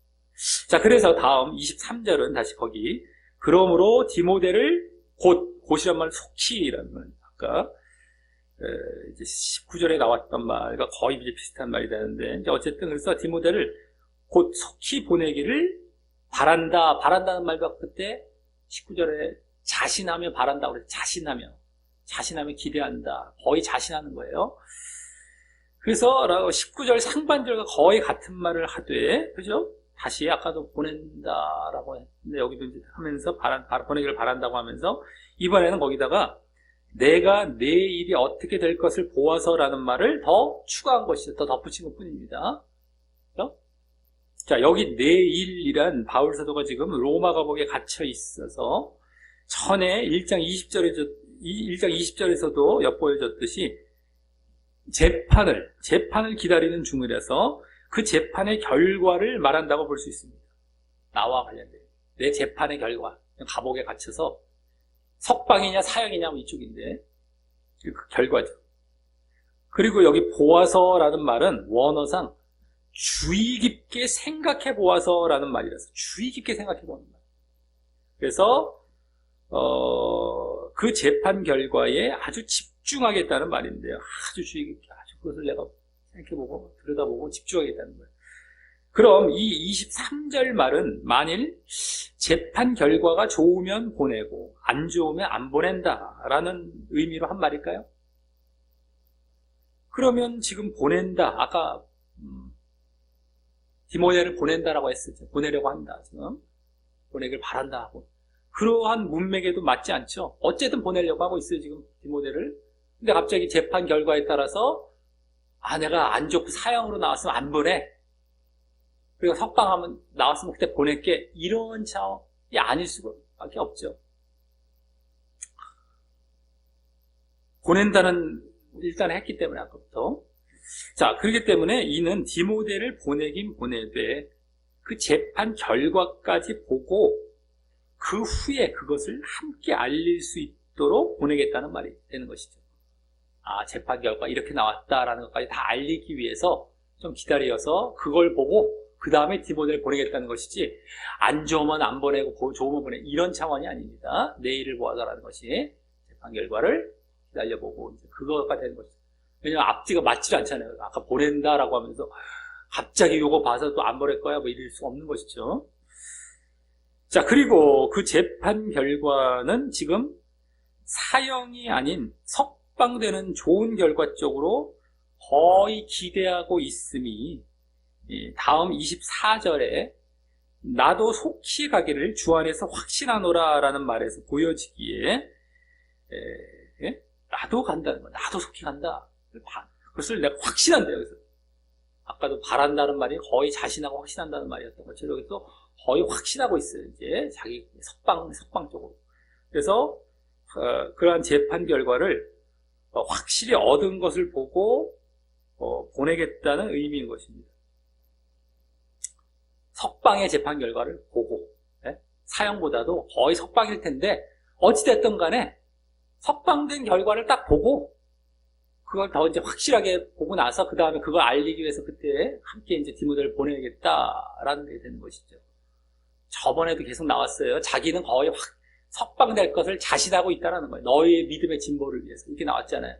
자, 그래서 다음 23절은 다시 거기 그러므로 디모데를 곧이란 말은 속히라는 말. 아까 이제 19절에 나왔던 말과 거의 이제 비슷한 말이 되는데 이제 어쨌든 그래서 디모데를 곧 속히 보내기를 바란다. 바란다는 말과 그때 19절에 자신하며 바란다고 그래서 자신하며 기대한다. 거의 자신하는 거예요. 그래서 19절 상반절과 거의 같은 말을 하되, 그죠? 다시 아까도 보낸다라고 했는데 여기도 이제 하면서 보내기를 바란다고 하면서 이번에는 거기다가 내가 내 일이 어떻게 될 것을 보아서라는 말을 더 추가한 것이죠. 더 덧붙인 것 뿐입니다. 그렇죠? 자, 여기 내 일이란 바울 사도가 지금 로마 감옥에 갇혀 있어서 전에 1장 20절에서도 엿보여졌듯이 재판을 기다리는 중이라서 그 재판의 결과를 말한다고 볼 수 있습니다. 나와 관련된 내 재판의 결과, 감옥에 갇혀서 석방이냐 사형이냐 이쪽인데 그 결과죠. 그리고 여기 보아서라는 말은 원어상 주의 깊게 생각해 보아서라는 말이라서 주의 깊게 생각해 보는 말. 그래서 그 재판 결과에 아주 집중하겠다는 말인데요. 아주 주의 깊게 아주 그것을 내가 생각해보고 들여다보고 집중하겠다는 거예요. 그럼 이 23절 말은 만일 재판 결과가 좋으면 보내고 안 좋으면 안 보낸다라는 의미로 한 말일까요? 그러면 지금 보낸다. 아까 디모데를 보낸다라고 했었죠. 보내려고 한다. 지금 보내길 바란다 하고 그러한 문맥에도 맞지 않죠. 어쨌든 보내려고 하고 있어요. 지금 디모데를. 근데 갑자기 재판 결과에 따라서 내가 안 좋고 사형으로 나왔으면 안 보내. 그리고 석방하면 나왔으면 그때 보낼게. 이런 차원이 아닐 수밖에 없죠. 보낸다는 일단 했기 때문에 아까부터. 자, 그렇기 때문에 이는 디모데를 보내긴 보내되 그 재판 결과까지 보고 그 후에 그것을 함께 알릴 수 있도록 보내겠다는 말이 되는 것이죠. 재판 결과 이렇게 나왔다라는 것까지 다 알리기 위해서 좀 기다려서 그걸 보고 그 다음에 디모데를 보내겠다는 것이지 안 좋으면 안 보내고 좋으면 보내 이런 차원이 아닙니다. 내일을 보아서라는 것이 재판 결과를 기다려보고 이제 그거가 되는 것이죠. 왜냐하면 앞뒤가 맞지 않잖아요. 아까 보낸다라고 하면서 갑자기 요거 봐서 또 안 보낼 거야 뭐 이럴 수 없는 것이죠. 자, 그리고 그 재판 결과는 지금 사형이 아닌 석방되는 좋은 결과 쪽으로 거의 기대하고 있음이 다음 24절에 나도 속히 가기를 주 안에서 확신하노라 라는 말에서 보여지기에 나도 간다는 거야. 나도 속히 간다. 그것을 내가 확신한대요. 그래서 아까도 바란다는 말이 거의 자신하고 확신한다는 말이었던 것처럼 여기서 거의 확신하고 있어요. 이제 자기 석방 쪽으로. 그래서 그러한 재판 결과를 확실히 얻은 것을 보고 보내겠다는 의미인 것입니다. 석방의 재판 결과를 보고, 네? 사형보다도 거의 석방일 텐데 어찌됐든 간에 석방된 결과를 딱 보고 그걸 더 이제 확실하게 보고 나서 그 다음에 그걸 알리기 위해서 그때 함께 이제 디모데를 보내야겠다라는 게 되는 것이죠. 저번에도 계속 나왔어요. 자기는 거의 석방될 것을 자신하고 있다라는 거예요. 너희의 믿음의 진보를 위해서. 이렇게 나왔잖아요.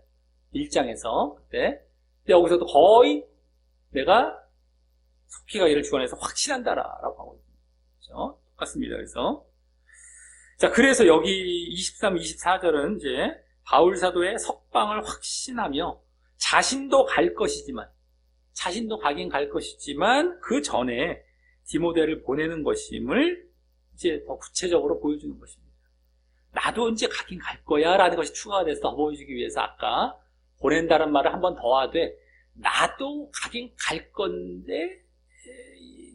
1장에서. 그때. 근데 여기서도 거의 내가 속히 가기를 주 안에서 확신한다라고 하고 있습니다. 그렇죠? 똑같습니다. 그래서. 자, 그래서 여기 23, 24절은 이제 바울 사도의 석방을 확신하며 자신도 갈 것이지만, 자신도 가긴 갈 것이지만 그 전에 디모데를 보내는 것임을 이제 더 구체적으로 보여주는 것입니다. 나도 이제 가긴 갈 거야 라는 것이 추가가 돼서 더 보여주기 위해서 아까 보낸다는 말을 한 번 더 하되 나도 가긴 갈 건데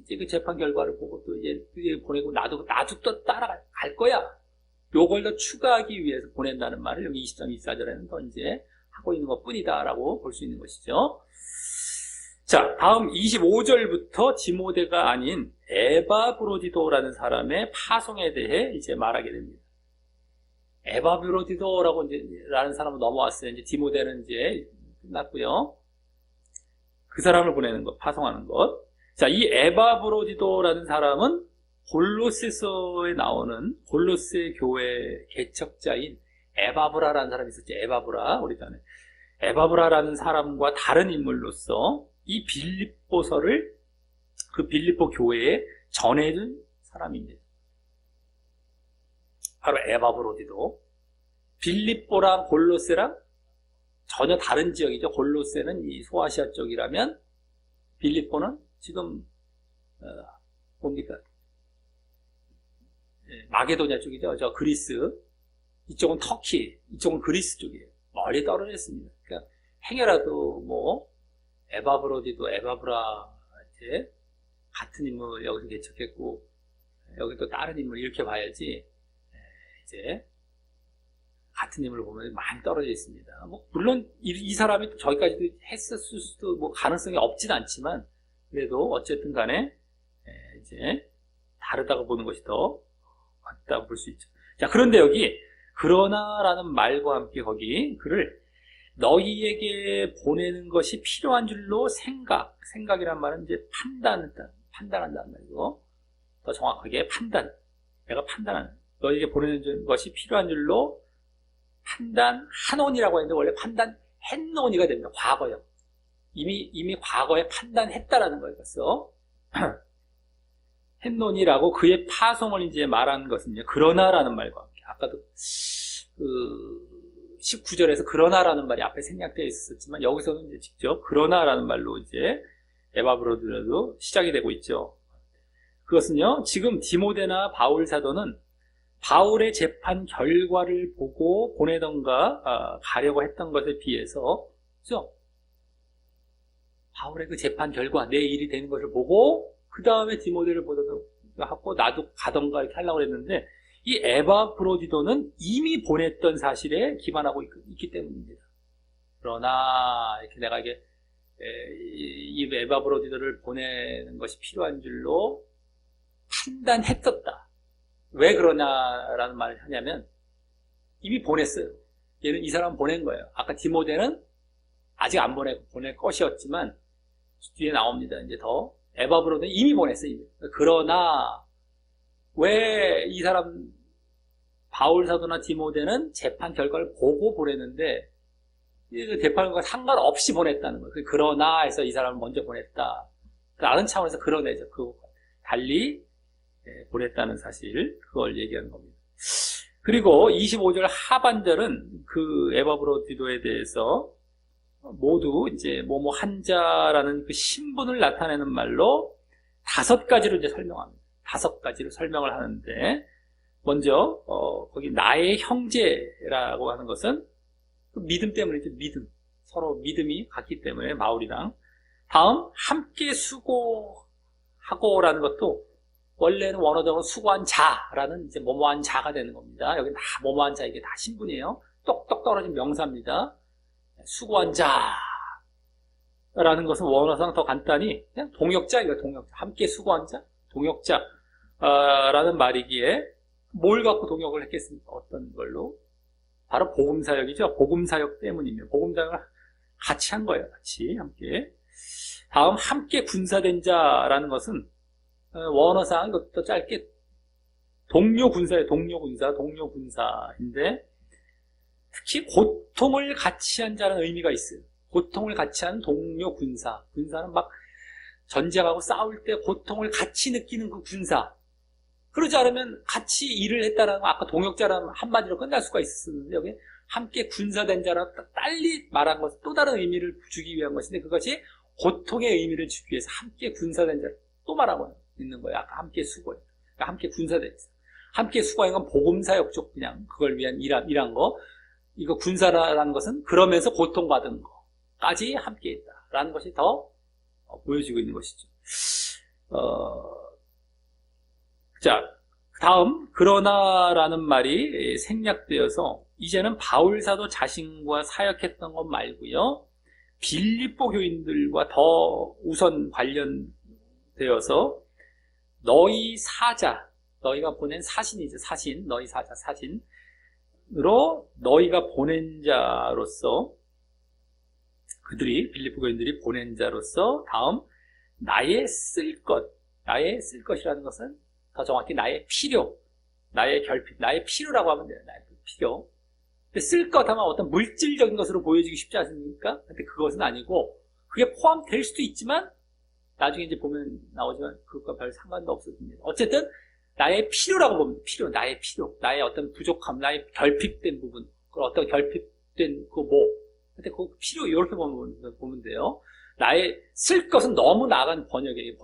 이제 그 재판 결과를 보고 또 이제 보내고 나도 또 따라갈 거야. 요걸 더 추가하기 위해서 보낸다는 말을 여기 20장 24절에는 더 이제 하고 있는 것 뿐이다라고 볼 수 있는 것이죠. 자, 다음 25절부터 디모데가 아닌 에바브로디도라는 사람의 파송에 대해 이제 말하게 됩니다. 에바브로디도라고 이제 라는 사람은 넘어왔어요. 이제 디모데는 이제 끝났고요. 그 사람을 보내는 것, 파송하는 것. 자, 이 에바브로디도라는 사람은 골로새서에 나오는 골로새 교회 개척자인 에바브라라는 사람이 있었죠. 에바브라, 우리 전에 에바브라라는 사람과 다른 인물로서 이 빌립보서를 그 빌립보 교회에 전해준 사람입니다. 바로 에바브로디도. 빌립보랑 골로새랑 전혀 다른 지역이죠. 골로새는 이 소아시아 쪽이라면 빌립보는 지금 뭡니까? 마게도냐 쪽이죠. 저 그리스. 이쪽은 터키, 이쪽은 그리스 쪽이에요. 멀리 떨어져 있습니다. 그러니까 행여라도 뭐 에바브로디도 에바브라한테 같은 인물 여기서 개척했고 여기 또 다른 인물 이렇게 봐야지 이제 같은 인물을 보면 많이 떨어져 있습니다. 뭐 물론 이 사람이 저기까지도 했었을 수도 뭐 가능성이 없진 않지만 그래도 어쨌든 간에 이제 다르다고 보는 것이 더 맞다고 볼 수 있죠. 자, 그런데 여기 그러나라는 말과 함께 거기 그를 너희에게 보내는 것이 필요한 줄로 생각이란 말은 이제 판단한다는 말이고 더 정확하게 내가 판단하는 너희에게 보내는 것이 필요한 줄로 판단하노니라고 했는데 원래 판단했노니가 됩니다. 과거요. 이미 과거에 판단했다라는 거예요. 그래서 했노니라고 그의 파송을 이제 말하는 것은 이제 그러나라는 말과 함께 아까도 그 19절에서 그러나라는 말이 앞에 생략되어 있었지만 여기서는 이제 직접 그러나라는 말로 이제 에바브로디도 시작이 되고 있죠. 그것은요, 지금 디모데나 바울 사도는 바울의 재판 결과를 보고 보내던가 가려고 했던 것에 비해서 그죠? 바울의 그 재판 결과 내 일이 되는 것을 보고 그 다음에 디모데를 보던가 하고 나도 가던가 이렇게 하려고 했는데 이 에바브로디도는 이미 보냈던 사실에 기반하고 있기 때문입니다. 그러나 이렇게 내가 이 에바브로디도를 보내는 것이 필요한 줄로 판단했었다. 왜 그러냐라는 말을 하냐면 이미 보냈어요. 얘는 이 사람 보낸 거예요. 아까 디모데는 아직 안 보낼 것이었지만 뒤에 나옵니다. 이제 더 에바브로디도는 이미 보냈어요. 이미. 그러나 왜 이 사람 바울 사도나 디모데는 재판 결과를 보고 보냈는데 이 재판과 상관없이 보냈다는 거예요. 그러나 해서 이 사람을 먼저 보냈다. 다른 차원에서 그러네죠. 그 달리 보냈다는 사실 그걸 얘기하는 겁니다. 그리고 25절 하반절은 그 에바브로디도에 대해서 모두 이제 뭐뭐 한자라는 그 신분을 나타내는 말로 5가지로 이제 설명합니다. 5가지로 설명을 하는데 먼저 거기 나의 형제라고 하는 것은 그 믿음 때문이죠. 믿음. 서로 믿음이 같기 때문에 바울이랑. 다음 함께 수고하고라는 것도 원래는 원어적으로 수고한 자라는 이제 뭐뭐한 자가 되는 겁니다. 여기 다 뭐뭐한 자, 이게 다 신분이에요. 똑똑 떨어진 명사입니다. 수고한 자라는 것은 원어상 더 간단히 그냥 동역자, 이거 동역자, 함께 수고한 자, 동역자라는 말이기에 뭘 갖고 동역을 했겠습니까? 어떤 걸로? 바로 복음사역이죠. 복음사역 때문이며 복음사역을 같이 한 거예요. 같이 함께. 다음 함께 군사된 자라는 것은 원어상 이것도 짧게 동료군사예요. 동료군사인데 특히 고통을 같이 한 자라는 의미가 있어요. 고통을 같이 한 동료군사. 군사는 막 전쟁하고 싸울 때 고통을 같이 느끼는 그 군사. 그러지 않으면 같이 일을 했다는 거, 아까 동역자라는 한마디로 끝날 수가 있었는데 여기 함께 군사된 자라 빨리 말한 것은 또 다른 의미를 주기 위한 것인데 그것이 고통의 의미를 주기 위해서 함께 군사된 자를 또 말하고 있는 거예요. 아까 함께 수고해. 그러니까 함께 군사된 자. 함께 수고한 건 복음사역 쪽 그냥 그걸 위한 일한 거. 이거 군사라는 것은 그러면서 고통받은 거까지 함께 했다라는 것이 더 보여지고 있는 것이죠. 자, 다음 그러나라는 말이 생략되어서 이제는 바울사도 자신과 사역했던 것 말고요. 빌립보 교인들과 더 우선 관련되어서 너희 사자, 너희가 보낸 사신이죠. 사신, 너희 사자, 사신으로 너희가 보낸 자로서 그들이 빌립보 교인들이 보낸 자로서 다음 나의 쓸 것이라는 것은 더 정확히 나의 필요, 나의 결핍, 나의 필요라고 하면 돼요. 나의 필요. 근데 쓸 것 하면 어떤 물질적인 것으로 보여지기 쉽지 않습니까? 근데 그것은 아니고 그게 포함될 수도 있지만 나중에 이제 보면 나오지만 그것과 별 상관도 없습니다. 어쨌든 나의 필요라고 보면 필요, 나의 필요, 나의 어떤 부족함, 나의 결핍된 부분, 어떤 결핍된 그 근데 그 필요 이렇게 보면 돼요. 나의 쓸 것은 너무 나간 번역이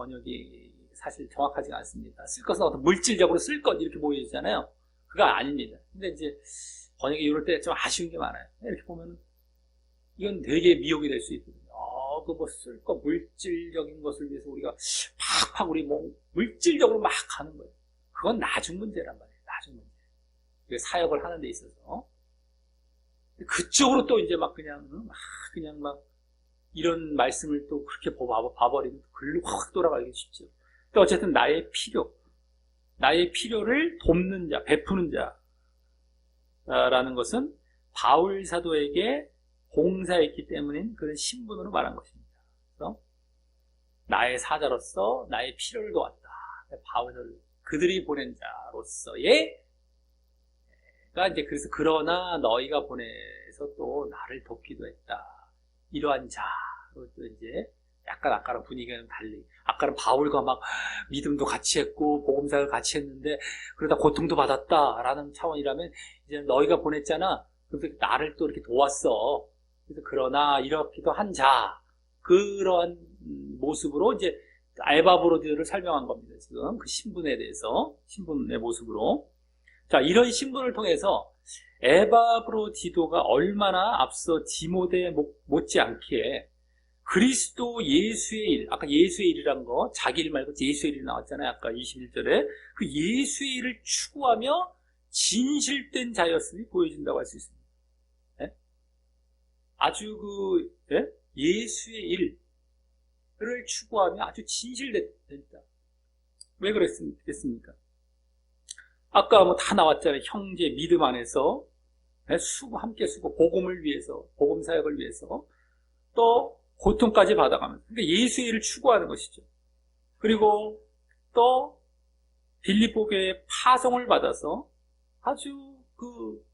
사실 정확하지가 않습니다. 쓸 것은 어떤 물질적으로 쓸 것 이렇게 보여지잖아요. 그거 아닙니다. 근데 이제 번역이 이럴 때 좀 아쉬운 게 많아요. 이렇게 보면 이건 되게 미혹이 될 수 있거든요. 그 뭐 쓸 것, 물질적인 것을 위해서 우리가 팍팍 우리 물질적으로 막 가는 거예요. 그건 나중 문제란 말이에요. 나중 문제. 사역을 하는 데 있어서. 그쪽으로 또 이제 막 그냥 막 이런 말씀을 또 그렇게 봐버리면 글로 확 돌아가기 쉽죠. 또 어쨌든 나의 필요를 돕는 자, 베푸는 자라는 것은 바울 사도에게 봉사했기 때문인 그런 신분으로 말한 것입니다. 그래서 나의 사자로서 나의 필요를 도왔다. 바울을 그들이 보낸 자로서의 이제 그래서 그러나 너희가 보내서 또 나를 돕기도 했다. 이러한 자로 또 이제 약간 아까랑 분위기는 달리. 아까는 바울과 막 믿음도 같이 했고 복음사를 같이 했는데 그러다 고통도 받았다라는 차원이라면 이제 너희가 보냈잖아. 그래서 나를 또 이렇게 도왔어. 그래서 그러나 이렇기도 한 자. 그러한 모습으로 이제 에바브로디오를 설명한 겁니다. 지금 그 신분에 대해서 신분의 모습으로. 자, 이런 신분을 통해서 에바브로디도가 얼마나 앞서 디모데 못지않게 그리스도 예수의 일, 아까 예수의 일이란 거, 자기 일 말고 예수의 일이 나왔잖아요. 아까 21절에. 그 예수의 일을 추구하며 진실된 자였음이 보여진다고 할 수 있습니다. 네? 아주 예수의 일을 추구하며 아주 진실됐다. 왜 그랬겠습니까? 아까 뭐 다 나왔잖아요. 형제 믿음 안에서 함께 수고, 복음을 위해서, 복음 사역을 위해서 또 고통까지 받아가면서 그러니까 예수의 일을 추구하는 것이죠. 그리고 또 빌립보 교회의 파송을 받아서 아주 그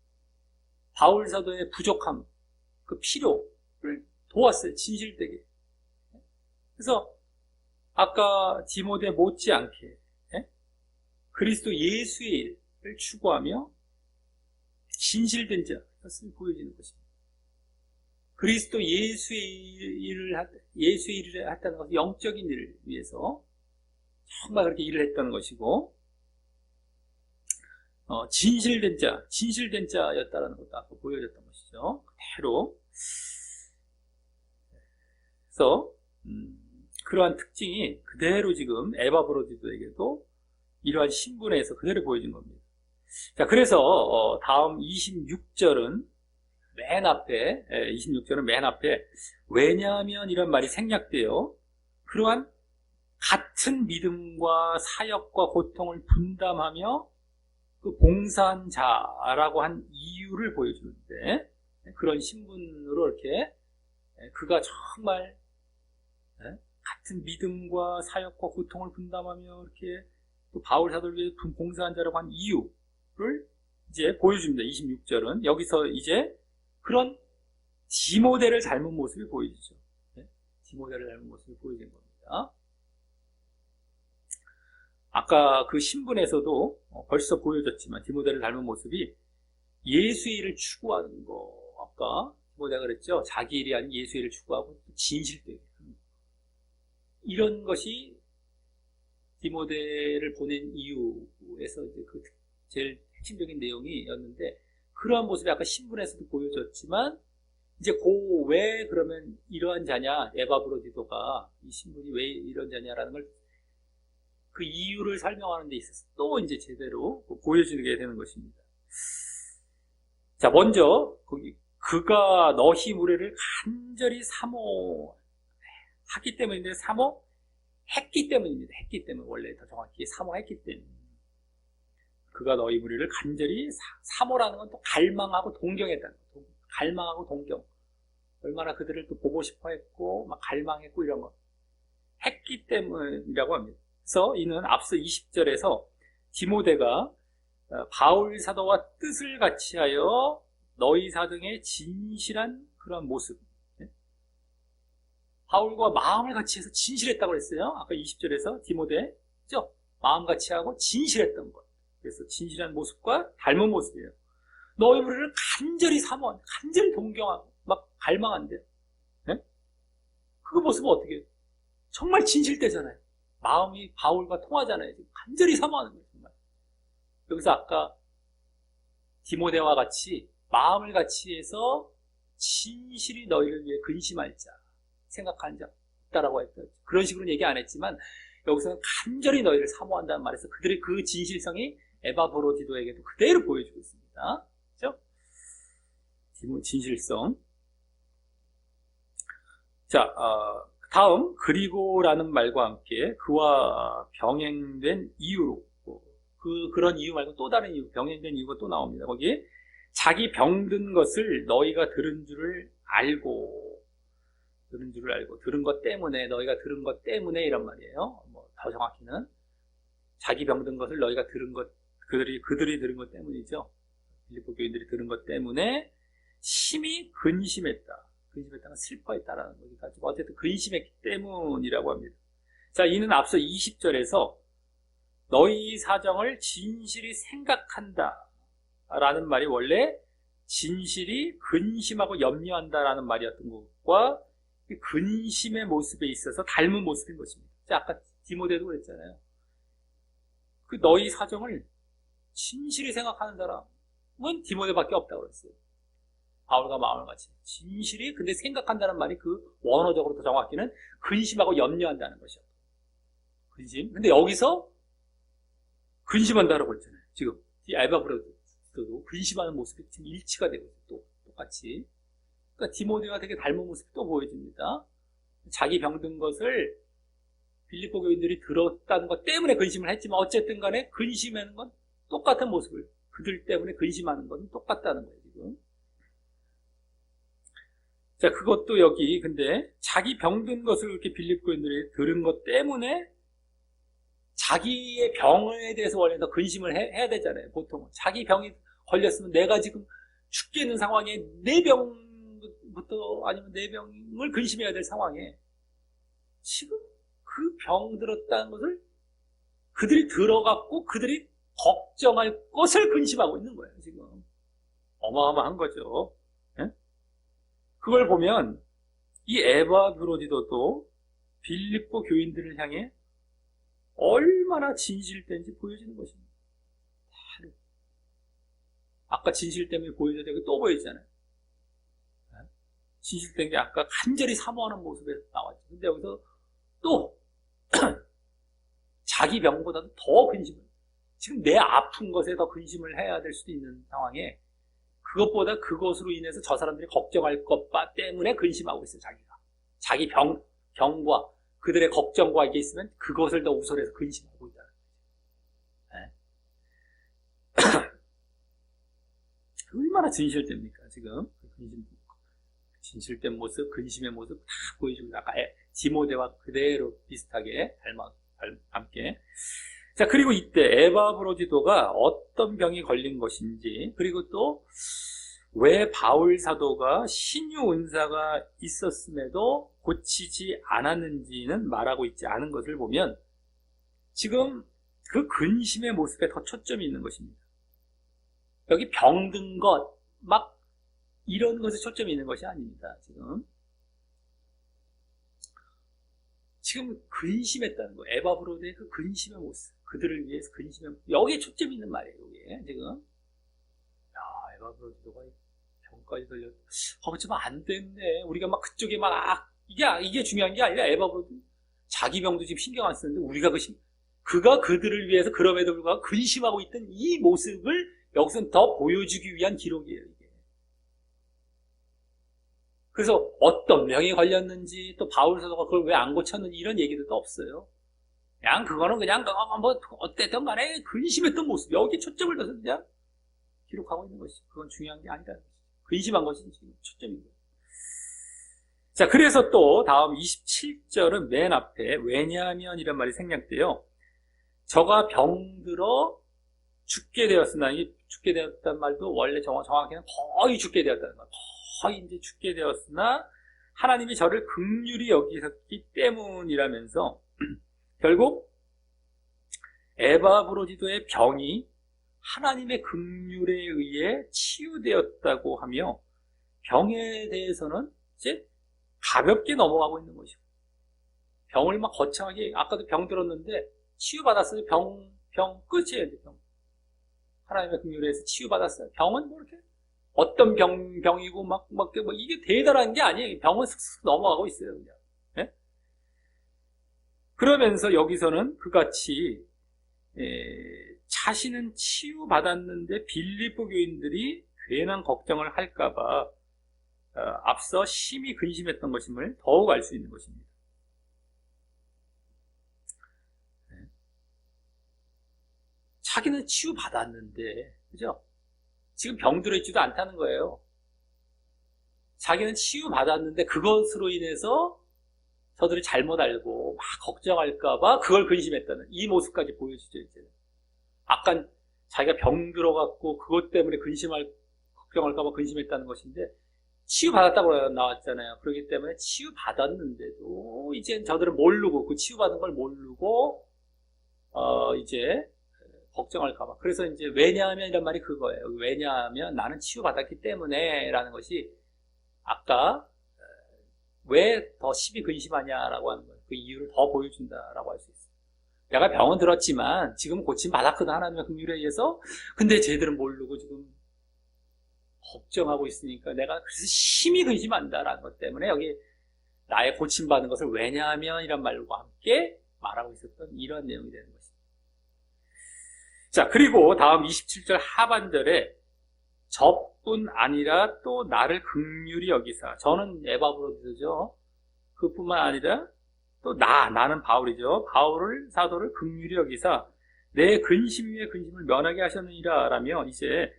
바울 사도의 부족함, 그 필요를 도왔어요. 진실되게. 그래서 아까 디모데 못지않게 그리스도 예수의 일을 추구하며 진실된 자였음이 보여지는 것입니다. 그리스도 예수의 일을 했다는 것은 영적인 일을 위해서 정말 그렇게 일을 했다는 것이고, 진실된 자였다는 것도 아까 보여졌던 것이죠. 그대로. 그래서 그러한 특징이 그대로 지금 에바브로디도에게도 이러한 신분에서 그대로 보여진 겁니다. 자, 그래서 다음 26절은 맨 앞에, 26절은 맨 앞에 왜냐하면 이런 말이 생략돼요. 그러한 같은 믿음과 사역과 고통을 분담하며 그 봉사한 자라고 한 이유를 보여주는데, 그런 신분으로 이렇게 그가 정말 같은 믿음과 사역과 고통을 분담하며 이렇게 또 바울 사도를 위해 봉사한 자라고 한 이유를 이제 보여줍니다. 26절은 여기서 이제 그런 디모데를 닮은 모습이 보여지죠. 디모데를 닮은 모습이 보여진 겁니다. 아까 그 신분에서도 벌써 보여졌지만 디모데를 닮은 모습이 예수의 일을 추구하는 거, 아까 디모데가 그랬죠. 자기 일이 아닌 예수의 일을 추구하고 진실되게 하는 거. 이런 것이 디모데를 보낸 이유에서 이제 그 제일 핵심적인 내용이었는데, 그러한 모습이 아까 신분에서도 보여졌지만 이제 그 왜 그러면 이러한 자냐, 에바브로디도가 이 신분이 왜 이런 자냐라는 걸 그 이유를 설명하는 데 있어서 또 이제 제대로 보여주게 되는 것입니다. 자, 먼저 거기 그가 너희 무리를 간절히 사모하기 때문인데, 사모했기 때문입니다. 했기 때문에, 원래 더 정확히 사모했기 때문에. 그가 너희 무리를 간절히 사모라는 건 또 갈망하고 동경했다는 거. 갈망하고 동경. 얼마나 그들을 또 보고 싶어 했고 막 갈망했고 이런 거 했기 때문이라고 합니다. 그래서 이는 앞서 20절에서 디모데가 바울 사도와 뜻을 같이하여 너희 사정에 진실한 그런 모습, 바울과 마음을 같이해서 진실했다고 그랬어요. 아까 20절에서 디모데, 그죠? 마음 같이하고 진실했던 것. 그래서 진실한 모습과 닮은 모습이에요. 너희 무리를 간절히 사모한, 간절히 동경하고 막 갈망한대요. 그 모습은 어떻게 해요? 정말 진실되잖아요. 마음이 바울과 통하잖아요. 간절히 사모하는 거예요, 정말. 여기서 아까 디모데와 같이 마음을 같이 해서 진실이 너희를 위해 근심할 자, 생각하는 자 없다라고 했죠. 그런 식으로 얘기 안 했지만 여기서는 간절히 너희를 사모한다는 말에서 그들의 그 진실성이 에바브로디도에게도 그대로 보여주고 있습니다. 그렇죠? 진실성. 자, 다음 그리고라는 말과 함께 그와 병행된 이유로, 그런 이유 말고 또 다른 이유, 병행된 이유가 또 나옵니다. 거기에 자기 병든 것을 너희가 들은 줄을 알고, 들은 것 때문에, 너희가 들은 것 때문에 이란 말이에요. 더 정확히는 자기 병든 것을 너희가 들은 것, 그들이 들은 것 때문이죠. 빌립보 교인들이 들은 것 때문에 심히 근심했다. 근심했다가 슬퍼했다라는 거기 가지고 어쨌든 근심했기 때문이라고 합니다. 자, 이는 앞서 20절에서 너희 사정을 진실이 생각한다 라는 말이 원래 진실이 근심하고 염려한다라는 말이었던 것과 근심의 모습에 있어서 닮은 모습인 것입니다. 자, 아까 디모데도 그랬잖아요. 그 너희 사정을 진실히 생각하는 사람은 디모데밖에 없다고 그랬어요. 바울과 마음을 같이 진실이 근데 생각한다는 말이 그 원어적으로 더 정확히는 근심하고 염려한다는 것이요. 근심. 근데 여기서 근심한다라고 했잖아요. 지금 이 에바브로디도도 근심하는 모습이 지금 일치가 되고 있어요. 또 똑같이. 그러니까 디모데가 되게 닮은 모습이 또 보여집니다. 자기 병든 것을 빌립보 교인들이 들었다는 것 때문에 근심을 했지만 어쨌든 간에 근심하는 건 똑같은 모습을, 그들 때문에 근심하는 건 똑같다는 거예요, 지금. 자, 그것도 여기 근데 자기 병든 것을 이렇게 빌립보 교인들이 들은 것 때문에 자기의 병에 대해서 원래 더 근심을 해야 되잖아요, 보통은. 자기 병이 걸렸으면 내가 지금 죽겠는 상황에 내 병부터 아니면 내 병을 근심해야 될 상황에 지금 그 병 들었다는 것을 그들이 들어갔고 그들이 걱정할 것을 근심하고 있는 거예요, 지금. 어마어마한 거죠. 예? 그걸 보면 이 에바브로디도도 빌립보 교인들을 향해 얼마나 진실된지 보여지는 것입니다. 아까 진실 때문에 보여져야 되고 또 보여지잖아요. 진실된 게 아까 간절히 사모하는 모습에 나왔죠. 근데 여기서 또 자기 병보다도 더 근심을, 지금 내 아픈 것에 더 근심을 해야 될 수도 있는 상황에 그것보다 그것으로 인해서 저 사람들이 걱정할 것 때문에 근심하고 있어요. 자기가 자기 병과 그들의 걱정과 이게 있으면 그것을 더 우선해서 근심하고 있다. 네. 얼마나 진실됩니까 지금? 진실된 모습, 근심의 모습 다 보여주고, 아까 디모데와 그대로 비슷하게 함께. 자, 그리고 이때 에바브로디도가 어떤 병이 걸린 것인지, 그리고 또 왜 바울 사도가 신유 은사가 있었음에도 고치지 않았는지는 말하고 있지 않은 것을 보면 지금 그 근심의 모습에 더 초점이 있는 것입니다. 여기 병든 것, 막 이런 것에 초점이 있는 것이 아닙니다. 지금 근심했다는 거, 에바브로드의 그 근심의 모습, 그들을 위해서 근심의 모습, 여기에 초점이 있는 말이에요. 여기에 지금 에바브로드가 병까지 걸렸, 좀 안 됐네. 우리가 막 그쪽에 막 이게 중요한 게 아니라 에바브로드 자기 병도 지금 신경 안 쓰는데 우리가 그가 그들을 위해서 그럼에도 불구하고 근심하고 있던 이 모습을 여기서는 더 보여주기 위한 기록이에요. 이게. 그래서 어떤 병이 걸렸는지, 또 바울 사도가 그걸 왜 안 고쳤는지 이런 얘기들도 없어요. 그거는 그냥 뭐 어땠든 간에 근심했던 모습, 여기에 초점을 둬서 그냥 기록하고 있는 것이죠. 그건 중요한 게 아니라는 것이죠. 근심한 것이 지금 초점인 거예요. 자, 그래서 또 다음 27절은 맨 앞에 왜냐하면 이런 말이 생략돼요. 저가 병들어 죽게 되었으나, 이 죽게 되었다는 말도 원래 정확히는 거의 죽게 되었다는 거예요. 거의 이제 죽게 되었으나 하나님이 저를 긍휼히 여기셨기 때문이라면서 결국 에바브로디도의 병이 하나님의 긍휼에 의해 치유되었다고 하며 병에 대해서는 이제 가볍게 넘어가고 있는 것이고, 병을 막 거창하게, 아까도 병 들었는데 치유받았어요. 병 끝이에요. 병. 하나님의 긍휼에 의해서 치유받았어요. 병은 뭐 이렇게 어떤 병이고 막 이게 대단한 게 아니에요. 병은 슥슥 넘어가고 있어요. 그냥. 네? 그러면서 여기서는 그같이 자신은 치유받았는데 빌립보 교인들이 괜한 걱정을 할까봐 앞서 심히 근심했던 것임을 더욱 알 수 있는 것입니다. 네. 자기는 치유받았는데, 그죠? 지금 병들어 있지도 않다는 거예요. 자기는 치유받았는데 그것으로 인해서 저들이 잘못 알고 막 걱정할까봐 그걸 근심했다는 이 모습까지 보여주죠. 이제 아까 자기가 병들어갖고 그것 때문에 걱정할까봐 근심했다는 것인데 치유받았다고 나왔잖아요. 그렇기 때문에 치유받았는데도 이제 저들은 모르고, 그 치유받은 걸 모르고 이제 걱정할까봐. 그래서 이제 왜냐하면 이란 말이 그거예요. 왜냐하면 나는 치유받았기 때문에 라는 것이 아까 왜 더 심히 근심하냐라고 하는 거예요. 그 이유를 더 보여준다라고 할 수 있어요. 내가 병은 들었지만 지금 고침 받았거든, 하나님의 긍휼에 의해서. 근데 쟤들은 모르고 지금 걱정하고 있으니까 내가 그래서 심히 근심한다라는 것 때문에 여기 나의 고침받은 것을 왜냐하면 이란 말과 함께 말하고 있었던 이런 내용이 되는 것입니다. 자, 그리고 다음 27절 하반절에 저뿐 아니라 또 나를 긍휼히 여기사, 저는 에바브로디도죠. 그뿐만 아니라 또 나는 바울이죠. 바울을, 사도를 긍휼히 여기사 내 근심 위에 근심을 면하게 하셨느니라 라며, 이제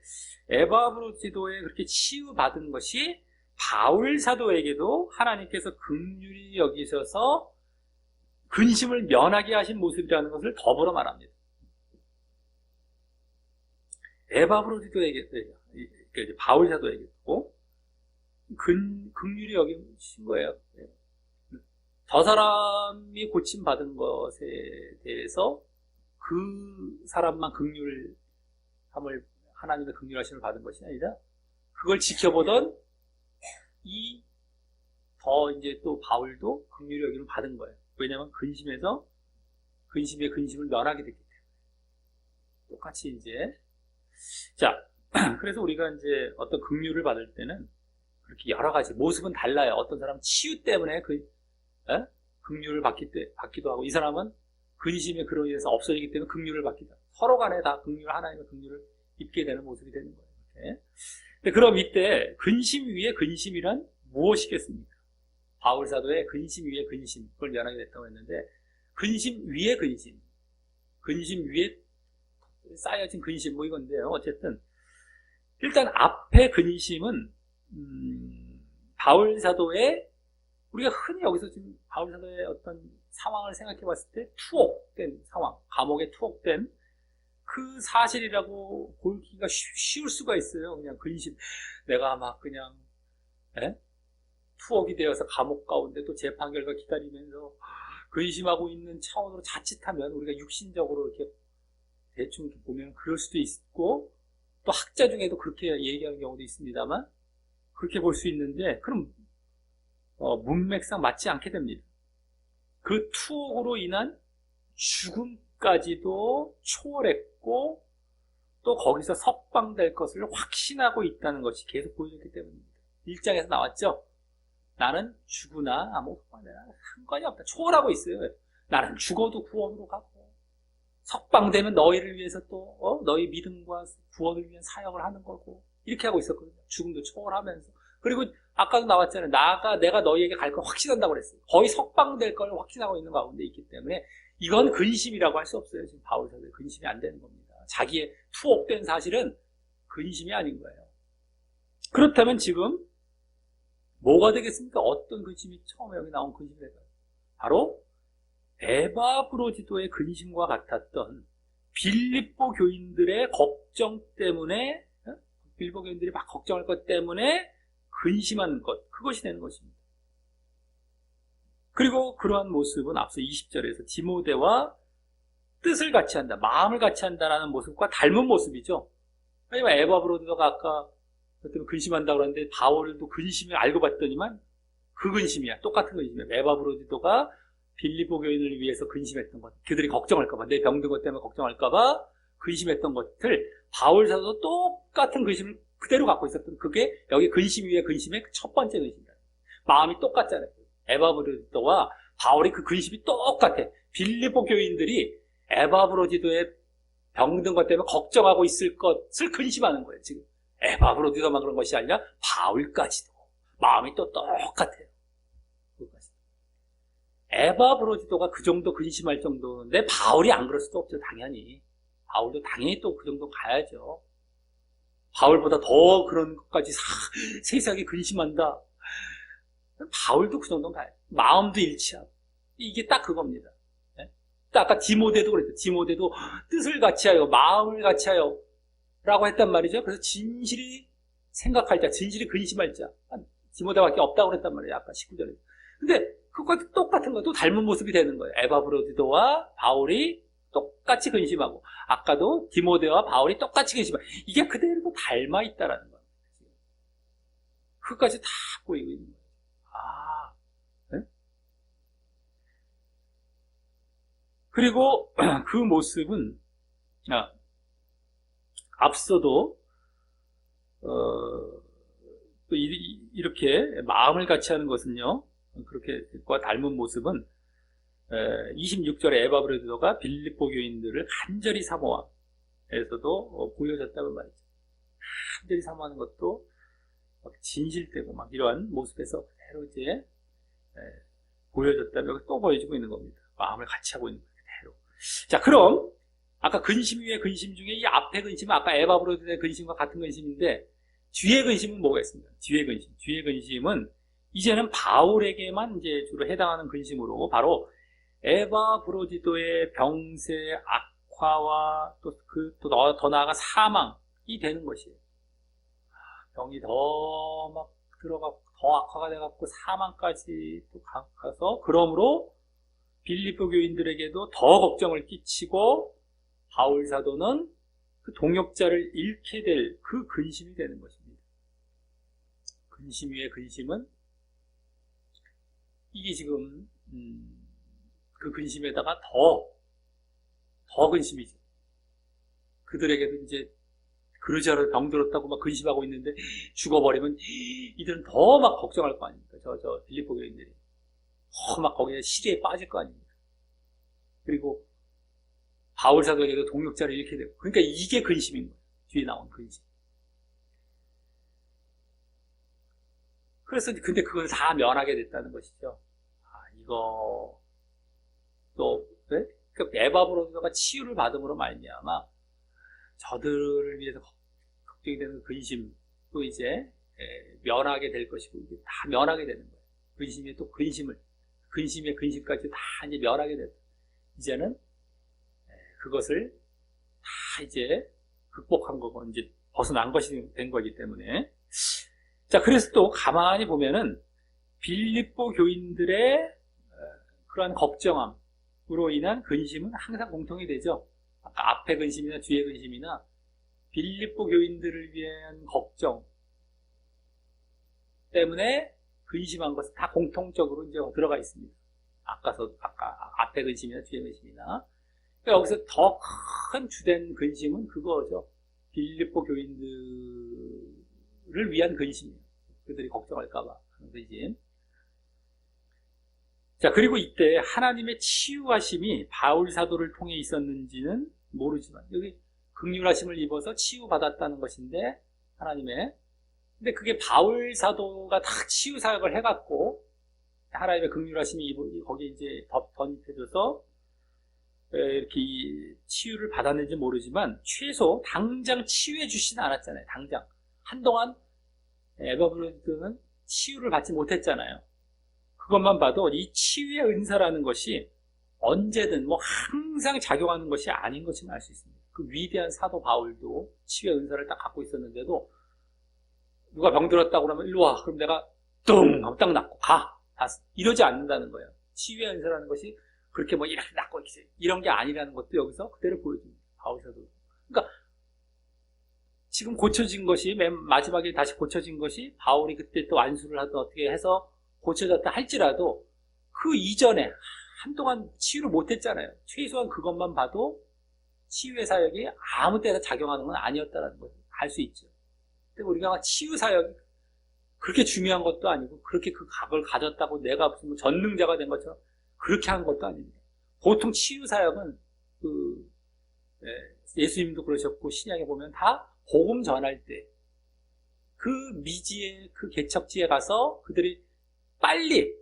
에바브로디도에 그렇게 치유받은 것이 바울 사도에게도 하나님께서 긍휼히 여기셔서 근심을 면하게 하신 모습이라는 것을 더불어 말합니다. 에바브로디도에게, 바울 사도에게도 긍휼히 여기신 거예요. 저 사람이 고침받은 것에 대해서 그 사람만 하나님의 긍휼하심을 받은 것이 아니라 그걸 지켜보던 이제 또 바울도 긍휼히 여김을 받은 거예요. 왜냐하면 근심의 근심을 면하게 됐기 때문에. 똑같이 이제, 자, 그래서 우리가 이제 어떤 긍휼을 받을 때는 그렇게 여러 가지 모습은 달라요. 어떤 사람은 치유 때문에 긍휼을 받기도 하고, 이 사람은 근심에 그로 인해서 없어지기 때문에 긍휼을 받기도 하고, 서로 간에 다 하나님의 긍휼을 입게 되는 모습이 되는 거예요. 이렇게. 근데 그럼 이때 근심 위에 근심이란 무엇이겠습니까? 바울 사도의 근심 위에 근심, 그걸 연하게 됐다고 했는데, 근심 위에 근심, 근심 위에 쌓여진 근심, 뭐 이건데요. 어쨌든 일단 앞에 근심은 바울 사도의, 우리가 흔히 여기서 지금 바울 사도의 어떤 상황을 생각해 봤을 때 투옥된 상황, 감옥에 투옥된 그 사실이라고 보기가 쉬울 수가 있어요. 그냥 근심, 내가 막 그냥 투옥이 되어서 감옥 가운데 또 재판 결과 기다리면서 근심하고 있는 차원으로 자칫하면 우리가 육신적으로 이렇게 대충 이렇게 보면 그럴 수도 있고, 또 학자 중에도 그렇게 얘기하는 경우도 있습니다만, 그렇게 볼 수 있는데, 그럼 문맥상 맞지 않게 됩니다. 그 투옥으로 인한 죽음까지도 초월했고, 또 거기서 석방될 것을 확신하고 있다는 것이 계속 보여졌기 때문입니다. 1장에서 나왔죠. 나는 죽으나 아무 상관이 없다. 초월하고 있어요. 나는 죽어도 구원으로 가고, 석방되면 너희를 위해서 또 너희 믿음과 구원을 위한 사역을 하는 거고, 이렇게 하고 있었거든요. 죽음도 초월하면서. 그리고 아까도 나왔잖아요. 내가 너희에게 갈 걸 확신한다고 그랬어요. 거의 석방될 걸 확신하고 있는 가운데 있기 때문에 이건 근심이라고 할 수 없어요. 지금 바울 사도의 근심이 안 되는 겁니다. 자기의 투옥된 사실은 근심이 아닌 거예요. 그렇다면 지금 뭐가 되겠습니까? 어떤 근심이 처음에 여기 나온 근심이 될까요? 바로 에바브로지도의 근심과 같았던 빌립보 교인들의 걱정 때문에, 빌립보 교인들이 막 걱정할 것 때문에 근심하는 것, 그것이 되는 것입니다. 그리고 그러한 모습은 앞서 20절에서 디모데와 뜻을 같이 한다, 마음을 같이 한다라는 모습과 닮은 모습이죠. 왜냐면 에바브로지도가 아까 근심한다고 그러는데 바울도 근심을 알고 봤더니만 그 근심이야. 똑같은 근심이야. 에바브로지도가 빌립보 교인을 위해서 근심했던 것, 그들이 걱정할까봐, 내 병든 것 때문에 걱정할까봐 근심했던 것을 바울 사도도 똑같은 근심을 그대로 갖고 있었던, 그게 여기 근심 위에 근심의 첫 번째 근심이다. 마음이 똑같잖아요. 에바브로지도와 바울이 그 근심이 똑같아. 빌립보 교인들이 에바브로지도의 병든 것 때문에 걱정하고 있을 것을 근심하는 거예요. 지금 에바브로지도만 그런 것이 아니라 바울까지도 마음이 또 똑같아요. 에바브로지도가 그 정도 근심할 정도인데 바울이 안 그럴 수도 없죠. 당연히 바울도 당연히 또 그 정도 가야죠. 바울보다 더 그런 것까지 세세하게 근심한다. 바울도 그 정도는 가야죠. 마음도 일치하고. 이게 딱 그겁니다. 아까 디모데도 그랬죠. 디모데도 뜻을 같이 하여 마음을 같이 하여 라고 했단 말이죠. 그래서 진실이 생각할 자, 진실이 근심할 자, 디모데밖에 없다고 그랬단 말이에요. 아까 19절에. 근데 그것과 똑같은 거예요. 또 닮은 모습이 되는 거예요. 에바브로디도와 바울이 똑같이 근심하고, 아까도 디모데와 바울이 똑같이 근심하고, 이게 그대로 닮아 있다라는 거예요. 그것까지 다 보이고 있는 거예요. 네? 그리고 그 모습은 앞서도 또 이렇게 마음을 같이 하는 것은요, 그렇게 과 닮은 모습은 26절에 에바브로디도가 빌립보 교인들을 간절히 사모함에서도 보여졌다는 말이죠. 간절히 사모하는 것도 막 진실되고 막 이러한 모습에서 그대로 이제 보여졌다면 또 보여지고 있는 겁니다. 마음을 같이 하고 있는 그대로. 자, 그럼 아까 근심 위에 근심 중에 이 앞에 근심은 아까 에바브로디도의 근심과 같은 근심인데, 뒤에 근심은 뭐가 있습니까? 뒤에 근심은 이제는 바울에게만 이제 주로 해당하는 근심으로, 바로 에바브로디도의 병세 악화와 또 더 나아가 사망이 되는 것이에요. 병이 더 막 들어가고 더 악화가 돼갖고 사망까지 또 가서, 그러므로 빌립보 교인들에게도 더 걱정을 끼치고 바울 사도는 그 동역자를 잃게 될 그 근심이 되는 것입니다. 근심 위에 근심은 이게 지금 그 근심에다가 더 근심이죠. 그들에게도 이제 그러지 않아도 병들었다고 막 근심하고 있는데 죽어버리면 이들은 더 막 걱정할 거 아닙니까? 저 빌립보 교인들이. 더 막 거기에 시리에 빠질 거 아닙니까? 그리고 바울 사도에게도 동역자를 잃게 되고. 그러니까 이게 근심인 거예요. 뒤에 나온 근심. 그래서 근데 그걸 다 면하게 됐다는 것이죠. 아, 이거 또 네? 그 에바브로서가 치유를 받음으로 말미암아 저들을 위해서 걱정이 되는 근심도 이제 면하게 될 것이고 이게 다 면하게 되는 거예요. 근심에 또 근심의 근심까지 다 이제 면하게 됐다. 이제는 그것을 다 이제 극복한 거고 이제 벗어난 것이 된 거기 때문에. 자, 그래서 또 가만히 보면은 빌립보 교인들의 그러한 걱정함으로 인한 근심은 항상 공통이 되죠. 아까 앞에 근심이나 뒤에 근심이나 빌립보 교인들을 위한 걱정 때문에 근심한 것은 다 공통적으로 이제 들어가 있습니다. 아까 앞에 근심이나 뒤에 근심이나. 그러니까 여기서 더 큰 주된 근심은 그거죠. 빌립보 교인들을 위한 근심이에요. 그들이 걱정할까봐 하는 근심. 자, 그리고 이때 하나님의 치유하심이 바울 사도를 통해 있었는지는 모르지만 여기 긍휼하심을 입어서 치유받았다는 것인데 하나님의. 근데 그게 바울 사도가 다 치유 사역을 해갖고 하나님의 긍휼하심이 거기에 이제 덧입혀져서 이렇게 치유를 받았는지 모르지만 최소 당장 치유해 주시진 않았잖아요. 당장 한동안 에바브로드는 치유를 받지 못했잖아요. 그것만 봐도 이 치유의 은사라는 것이 언제든 뭐 항상 작용하는 것이 아닌 것을 알 수 있습니다. 그 위대한 사도 바울도 치유의 은사를 딱 갖고 있었는데도 누가 병들었다고 그러면 일로 와. 그럼 내가 뚱 하고 딱 낫고 가. 다 이러지 않는다는 거예요. 치유의 은사라는 것이 그렇게 뭐 이렇게 낫고 이런 게 아니라는 것도 여기서 그대로 보여줍니다. 바울 사도. 그러니까 지금 고쳐진 것이 맨 마지막에 다시 고쳐진 것이 바울이 그때 또 안수를 하든 어떻게 해서 고쳐졌다 할지라도 그 이전에 한동안 치유를 못했잖아요. 최소한 그것만 봐도 치유의 사역이 아무 때나 작용하는 건 아니었다는 걸 알 수 있죠. 근데 우리가 치유 사역이 그렇게 중요한 것도 아니고 그렇게 그 각을 가졌다고 내가 무슨 뭐 전능자가 된 것처럼 그렇게 한 것도 아닙니다. 보통 치유 사역은 예수님도 그러셨고 신약에 보면 다 복음 전할 때 그 미지의 그 개척지에 가서 그들이 빨리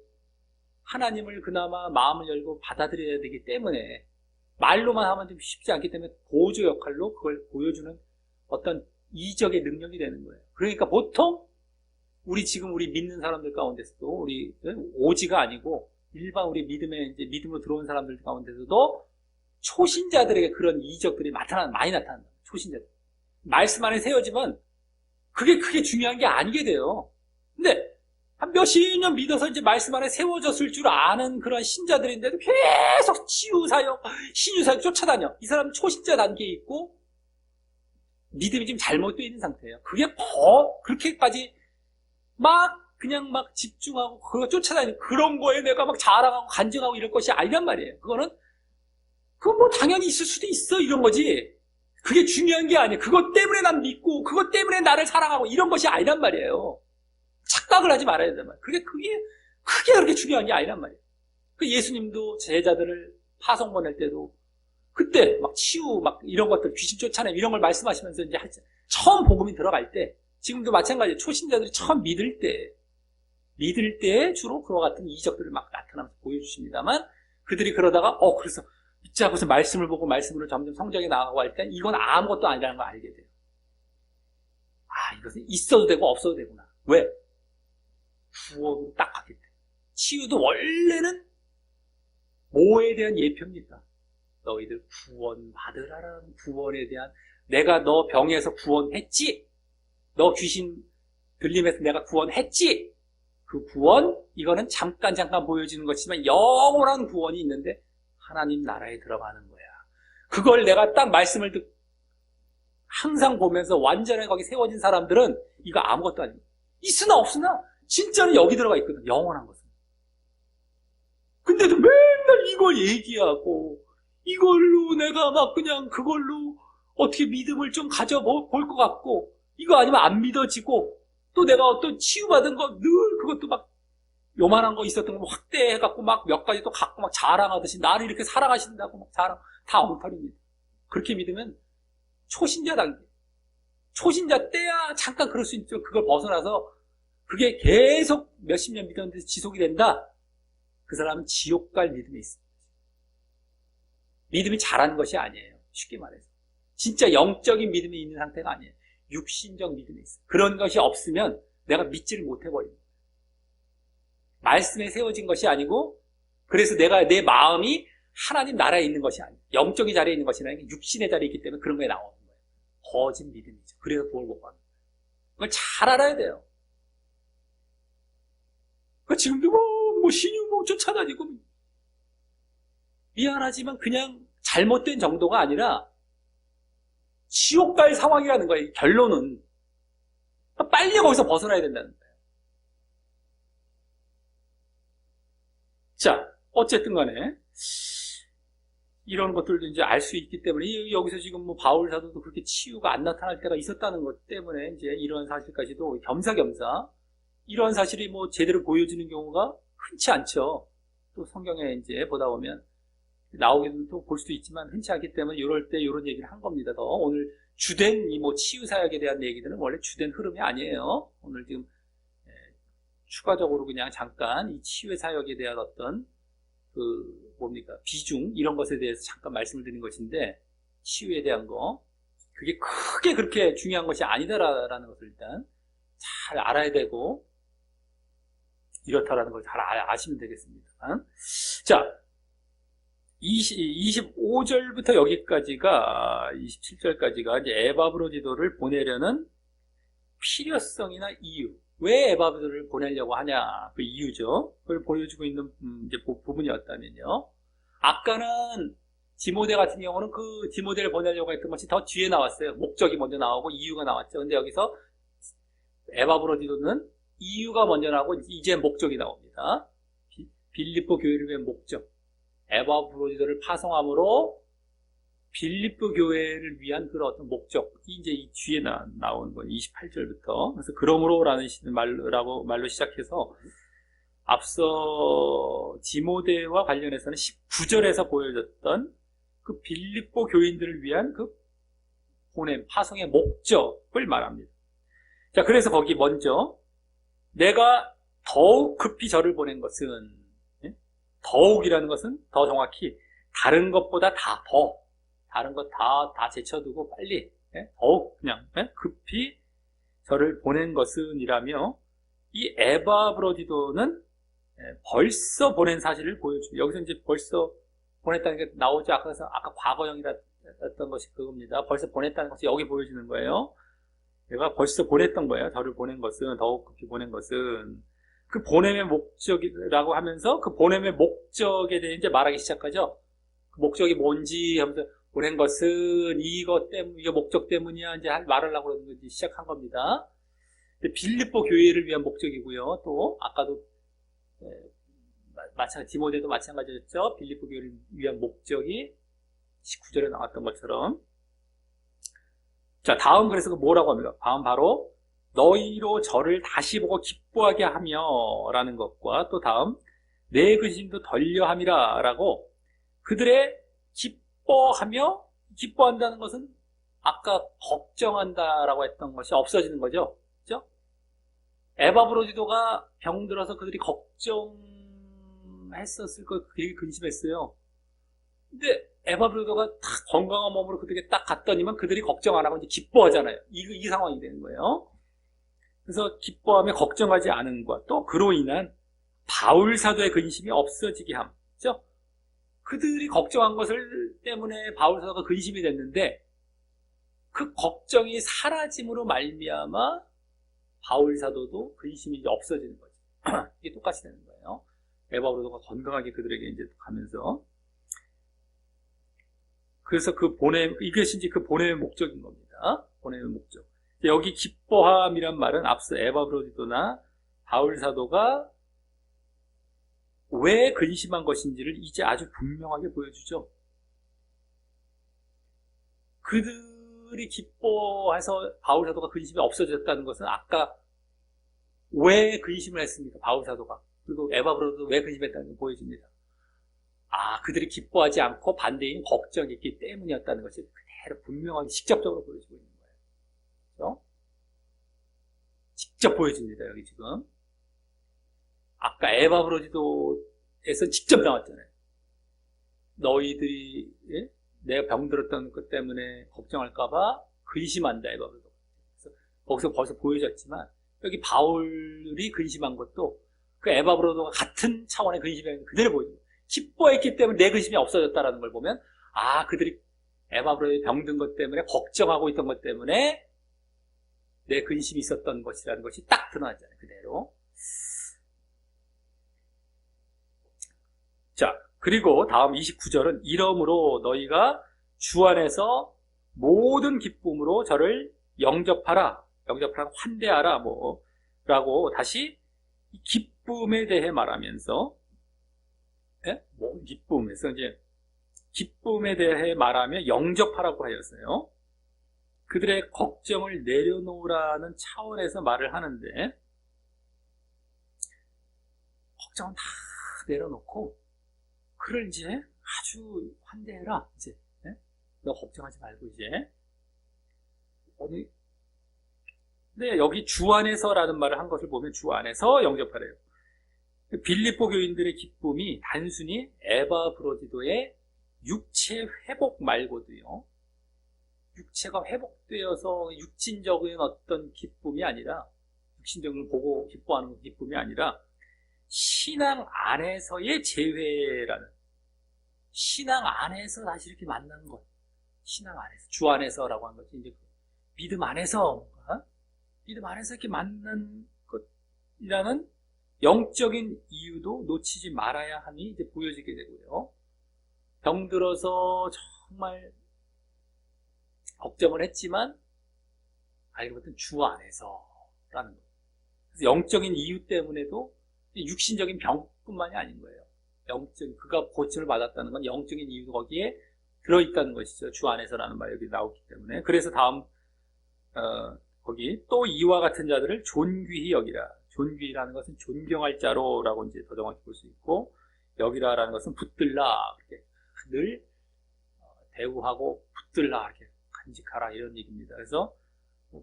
하나님을 그나마 마음을 열고 받아들여야 되기 때문에 말로만 하면 좀 쉽지 않기 때문에 보조 역할로 그걸 보여주는 어떤 이적의 능력이 되는 거예요. 그러니까 보통 우리 믿는 사람들 가운데서도 우리 오지가 아니고 일반 우리 이제 믿음으로 들어온 사람들 가운데서도 초신자들에게 그런 이적들이 많이 나타난다. 초신자들. 말씀 안에 세워지면 그게 크게 중요한 게 아니게 돼요. 근데 한 몇십 년 믿어서 이제 말씀 안에 세워졌을 줄 아는 그런 신자들인데도 계속 치유사역, 신유사역 쫓아다녀. 이 사람 초신자 단계에 있고 믿음이 지금 잘못되어 있는 상태예요. 그게 더 그렇게까지 그냥 집중하고 그거 쫓아다니는 그런 거에 내가 막 자랑하고 간증하고 이럴 것이 아니란 말이에요. 그건 뭐 당연히 있을 수도 있어 이런 거지. 그게 중요한 게 아니에요. 그것 때문에 난 믿고 그것 때문에 나를 사랑하고 이런 것이 아니란 말이에요. 착각을 하지 말아야 된단 말이에요. 그게 크게 그렇게 중요한 게 아니란 말이에요. 그 예수님도 제자들을 파송 보낼 때도 그때 치유 이런 것들 귀신 쫓아내고 이런 걸 말씀하시면서 이제 처음 복음이 들어갈 때 지금도 마찬가지예요. 초신자들이 처음 믿을 때 주로 그와 같은 이적들을 나타나면서 보여주십니다만 그들이 그러다가 그래서 믿자 하고서 말씀을 보고 말씀으로 점점 성장해 나가고 할 때 이건 아무것도 아니라는 걸 알게 돼요. 이것은 있어도 되고 없어도 되구나. 왜? 구원으로 딱 갔기 때문에. 치유도 원래는 뭐에 대한 예표입니까? 너희들 구원 받으라라는 구원에 대한 내가 너 병에서 구원했지? 너 귀신 들림에서 내가 구원했지? 그 구원, 이거는 잠깐 보여지는 것이지만 영원한 구원이 있는데 하나님 나라에 들어가는 거야. 그걸 내가 딱 말씀을 듣고 항상 보면서 완전히 거기 세워진 사람들은 이거 아무것도 아닙니다. 있으나 없으나 진짜는 여기 들어가 있거든. 영원한 것은. 근데도 맨날 이걸 얘기하고 이걸로 내가 그냥 그걸로 어떻게 믿음을 좀 가져볼 것 같고, 이거 아니면 안 믿어지고, 또 내가 어떤 치유받은 거 늘 그것도 막 요만한 거 있었던 거 확대해갖고 막 몇 가지 또 갖고 막 자랑하듯이 나를 이렇게 사랑하신다고 막 자랑, 다 엉터리입니다. 그렇게 믿으면 초신자 단계. 초신자 때야 잠깐 그럴 수 있죠. 그걸 벗어나서 그게 계속 몇십 년 믿었는데 지속이 된다? 그 사람은 지옥 갈 믿음이 있습니다. 믿음이 잘하는 것이 아니에요. 쉽게 말해서. 진짜 영적인 믿음이 있는 상태가 아니에요. 육신적 믿음이 있어요. 그런 것이 없으면 내가 믿지를 못해버립니다. 말씀에 세워진 것이 아니고, 그래서 내 마음이 하나님 나라에 있는 것이 아니에요. 영적인 자리에 있는 것이 아니라 육신의 자리에 있기 때문에 그런 거에 나오는 거예요. 거짓 믿음이죠. 그래서 구원 못 받는 거예요. 그걸 잘 알아야 돼요. 지금도 신유 쫓아다니고, 미안하지만 그냥 잘못된 정도가 아니라 지옥 갈 상황이라는 거예요. 결론은. 빨리 거기서 벗어나야 된다는 거예요. 자, 어쨌든 간에 이런 것들도 이제 알 수 있기 때문에 여기서 지금 바울 사도도 그렇게 치유가 안 나타날 때가 있었다는 것 때문에 이제 이런 사실까지도 겸사겸사 이런 사실이 제대로 보여지는 경우가 흔치 않죠. 또 성경에 이제 보다 보면 나오기도 또 볼 수도 있지만 흔치 않기 때문에 이럴 때 이런 얘기를 한 겁니다. 더 오늘 주된 이 치유 사역에 대한 얘기들은 원래 주된 흐름이 아니에요. 오늘 지금 추가적으로 그냥 잠깐 이 치유 사역에 대한 어떤 비중 이런 것에 대해서 잠깐 말씀을 드린 것인데, 치유에 대한 거 그게 크게 그렇게 중요한 것이 아니다라는 것을 일단 잘 알아야 되고 이렇다라는 걸 잘 아시면 되겠습니다. 자, 25절부터 여기까지가 27절까지가 이제 에바브로디도를 보내려는 필요성이나 이유, 왜 에바브로디도를 보내려고 하냐 그 이유죠. 그걸 보여주고 있는 이제 부분이었다면요. 아까는 디모데 같은 경우는 그 디모데를 보내려고 했던 것이 더 뒤에 나왔어요. 목적이 먼저 나오고 이유가 나왔죠. 근데 여기서 에바브로디도는 이유가 먼저 나오고 이제 목적이 나옵니다. 빌립보 교회를 위한 목적. 에바브로디도를 파송함으로 빌립보 교회를 위한 그런 어떤 목적이 이제 이 뒤에 나오는 거예요. 28절부터. 그래서 그러므로라는 말로 시작해서 앞서 디모데와 관련해서는 19절에서 보여줬던 그 빌립보 교인들을 위한 그 보냄, 파송의 목적을 말합니다. 자, 그래서 거기 먼저 내가 더욱 급히 저를 보낸 것은, 더욱이라는 것은 더 정확히 다른 것보다 다른 것 다 제쳐두고 빨리, 더욱 그냥 급히 저를 보낸 것은 이라며, 이 에바브로디도는 벌써 보낸 사실을 보여줍니다. 여기서 이제 벌써 보냈다는 게 나오죠. 아까 과거형이랬던 것이 그겁니다. 벌써 보냈다는 것이 여기 보여지는 거예요. 내가 벌써 보냈던 거예요. 저를 보낸 것은, 더욱 급히 보낸 것은. 그 보냄의 목적이라고 하면서 그 보냄의 목적에 대해 이제 말하기 시작하죠. 그 목적이 뭔지 하면서 보낸 것은 이게 목적 때문이야. 이제 말을 하고 그러는 거지 시작한 겁니다. 빌립보 교회를 위한 목적이고요. 또, 아까도, 디모데도 마찬가지였죠. 빌립보 교회를 위한 목적이 19절에 나왔던 것처럼. 자, 다음 그래서 뭐라고 합니까? 다음 바로 너희로 저를 다시 보고 기뻐하게 하며 라는 것과 또 다음 내 근심도 덜려함이라 라고 그들의 기뻐한다는 것은 아까 걱정한다라고 했던 것이 없어지는 거죠. 그죠? 에바브로디도가 병들어서 그들이 걱정했었을 거 되게 근심했어요. 근데 에바브로디도가 딱 건강한 몸으로 그들에게 딱 갔더니만 그들이 걱정 안 하고 이제 기뻐하잖아요. 이 상황이 되는 거예요. 그래서 기뻐하며 걱정하지 않은 것, 또 그로 인한 바울 사도의 근심이 없어지게 함. 그죠? 그들이 걱정한 것을 때문에 바울 사도가 근심이 됐는데 그 걱정이 사라짐으로 말미암아 바울 사도도 근심이 이제 없어지는 거죠. 이게 똑같이 되는 거예요. 에바브로도가 건강하게 그들에게 이제 가면서 그래서 이것이 이제 그 보냄의 목적인 겁니다. 보냄의 목적. 여기 기뻐함이란 말은 앞서 에바브로디도나 바울 사도가 왜 근심한 것인지를 이제 아주 분명하게 보여주죠. 그들이 그들이 기뻐해서 바울 사도가 근심이 없어졌다는 것은 아까 왜 근심을 했습니까? 바울 사도가. 그리고 에바브로도 왜 근심했다는 걸 보여줍니다. 그들이 기뻐하지 않고 반대인 걱정이 있기 때문이었다는 것이 그대로 분명하게 직접적으로 보여주고 있는 거예요. 그렇죠? 직접 보여줍니다, 여기 지금. 아까 에바브로지도에서 직접 나왔잖아요. 너희들이 내가 병들었던 것 때문에 걱정할까봐 근심한다, 에바브로도. 그래서 거기서 벌써 보여졌지만 여기 바울이 근심한 것도 그 에바브로도가 같은 차원의 근심이 그대로 보여줍니다. 기뻐했기 때문에 내 근심이 없어졌다는 걸 보면 그들이 에바브로의 병든 것 때문에 걱정하고 있던 것 때문에 내 근심이 있었던 것이라는 것이 딱 드러나잖아요, 그대로. 자, 그리고 다음 29절은 이러므로 너희가 주 안에서 모든 기쁨으로 저를 영접하라, 환대하라, 라고 다시 기쁨에 대해 말하면서, 기쁨에서 이제 기쁨에 대해 말하며 영접하라고 하였어요. 그들의 걱정을 내려놓으라는 차원에서 말을 하는데, 걱정은 다 내려놓고 그를 이제 아주 환대해라. 이제 너 걱정하지 말고 이제 근데 여기 주 안에서라는 말을 한 것을 보면 주 안에서 영접하래요. 빌립보 교인들의 기쁨이 단순히 에바브로디도의 육체 회복 말고도요, 육체가 회복되어서 육신적인 어떤 기쁨이 아니라, 육신적인 걸 보고 기뻐하는 기쁨이 아니라 신앙 안에서의 재회라는, 신앙 안에서 다시 이렇게 만나는 것, 신앙 안에서, 주 안에서라고 하는 것이 이제 믿음 안에서, 믿음 안에서 이렇게 만난 것이라는 영적인 이유도 놓치지 말아야 함이 이제 보여지게 되고요. 병들어서 정말 걱정을 했지만 알고 봤더니 주 안에서라는 것. 그래서 영적인 이유 때문에도 육신적인 병뿐만이 아닌 거예요. 그가 고침을 받았다는 건 영적인 이유도 거기에 들어있다는 것이죠. 주 안에서라는 말이 여기 나오기 때문에. 그래서 다음 거기 또 이와 같은 자들을 존귀히 여기라. 존귀라는 것은 존경할 자로라고 이제 더 정확히 볼 수 있고, 여기라라는 것은 붙들라, 이렇게 늘 대우하고 붙들라, 이렇게 간직하라, 이런 얘기입니다. 그래서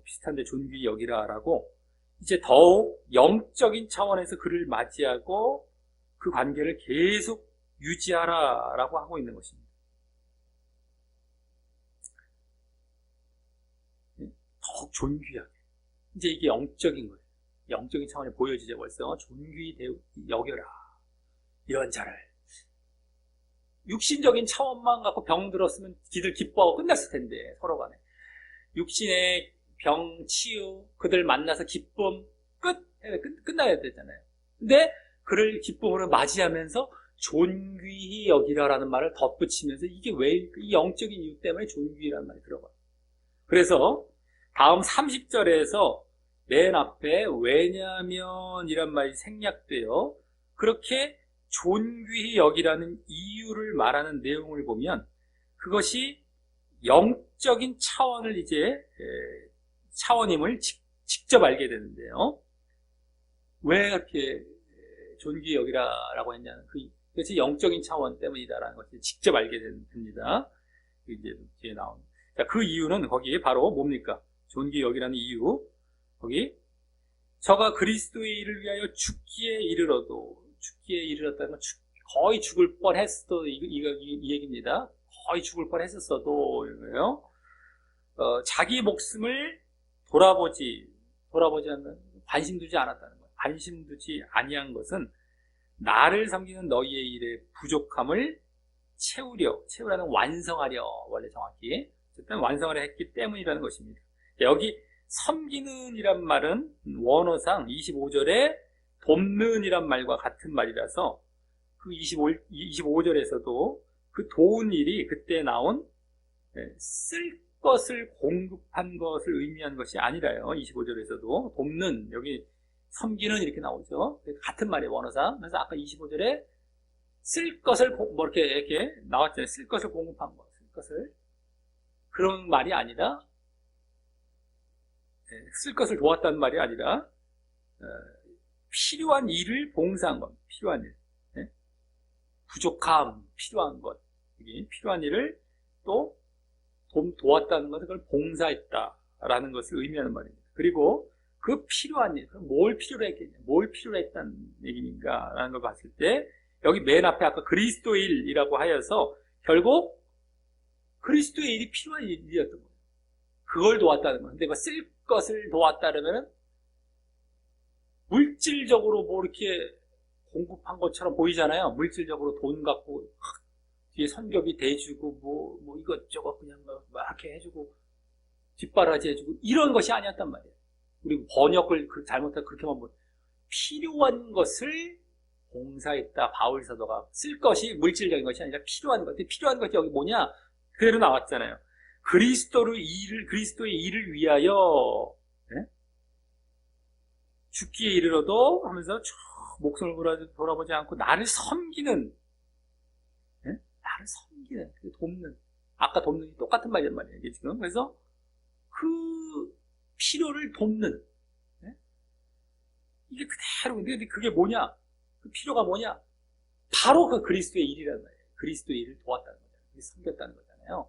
비슷한데 존귀히 여기라라고 이제 더욱 영적인 차원에서 그를 맞이하고 그 관계를 계속 유지하라라고 하고 있는 것입니다. 더욱 존귀하게. 이제 이게 영적인 거예요. 영적인 차원에 보여지죠. 벌써 존귀히 여겨라, 이런 자를. 육신적인 차원만 갖고 병들었으면 기들 기뻐하고 끝났을 텐데, 서로 간에. 육신의 병 치유, 그들 만나서 기쁨 끝나야 되잖아요. 근데 그를 기쁨으로 맞이하면서 존귀히 여기라라는 말을 덧붙이면서 이게 왜 이 영적인 이유 때문에 존귀라는 말이 들어가요. 그래서 다음 30절에서 맨 앞에 왜냐면 이란 말이 생략돼요. 그렇게 존귀히 여기라는 이유를 말하는 내용을 보면 그것이 영적인 차원을 이제 차원임을 직접 알게 되는데요. 왜 그렇게 존귀히 여기라라고 했냐는 그것이 영적인 차원 때문이다라는 것을 직접 알게 됩니다. 이제 뒤에 나온. 자, 그 이유는 거기에 바로 뭡니까? 존귀히 여기라는 이유. 거기 저가 그리스도의 일을 위하여 죽기에 이르렀다는 건 거의 죽을 뻔했어도 이 얘기입니다. 거의 죽을 뻔했었어도 이거예요. 자기 목숨을 돌아보지 않는, 관심 두지 않았다는 거예요. 관심 두지 아니한 것은 나를 섬기는 너희의 일의 부족함을 채우라는 완성하려, 원래 정확히 어쨌든 완성하려 했기 때문이라는 것입니다. 여기 섬기는 이란 말은 원어상 25절에 돕는 이란 말과 같은 말이라서 그 25절에서도 그 도운 일이 그때 나온 쓸 것을 공급한 것을 의미한 것이 아니라요. 25절에서도 돕는, 여기 섬기는 이렇게 나오죠. 같은 말이에요, 원어상. 그래서 아까 25절에 쓸 것을 이렇게 나왔잖아요. 쓸 것을 공급한 것, 쓸 것을. 그런 말이 아니라 쓸 것을 도왔다는 말이 아니라 필요한 일을 봉사한 겁니다. 필요한 일. 부족함, 필요한 것. 필요한 일을 또 도왔다는 것은 그걸 봉사했다라는 것을 의미하는 말입니다. 그리고 그 필요한 일, 뭘 필요로 했겠냐, 뭘 필요로 했다는 얘기인가라는 걸 봤을 때 여기 맨 앞에 아까 그리스도의 일이라고 하여서 결국 그리스도의 일이 필요한 일이었던 거예요. 그걸 도왔다는 거예요. 근데 쓸 것을 도왔다면 물질적으로 뭐 이렇게 공급한 것처럼 보이잖아요. 물질적으로 돈 갖고 뒤에 선교비 대주고 뭐 이것저것 그냥 막 이렇게 해주고 뒷바라지 해주고 이런 것이 아니었단 말이에요. 우리 번역을 잘못하면 그렇게만 보면 필요한 것을 봉사했다. 바울 사도가 쓸 것이 물질적인 것이 아니라 필요한 것. 필요한 것이 여기 뭐냐? 그대로 나왔잖아요. 그리스도의 일을 위하여 죽기에 이르러도 하면서 쭉 목숨을 돌아보지 않고 나를 섬기는, 나를 섬기는, 돕는, 아까 돕는 게 똑같은 말이란 말이에요. 이게 지금. 그래서 그 필요를 돕는, 이게 그대로. 근데 그게 뭐냐? 그 필요가 뭐냐? 바로 그 그리스도의 일이란 말이에요. 그리스도의 일을 도왔다는 거잖아요. 섬겼다는 거잖아요.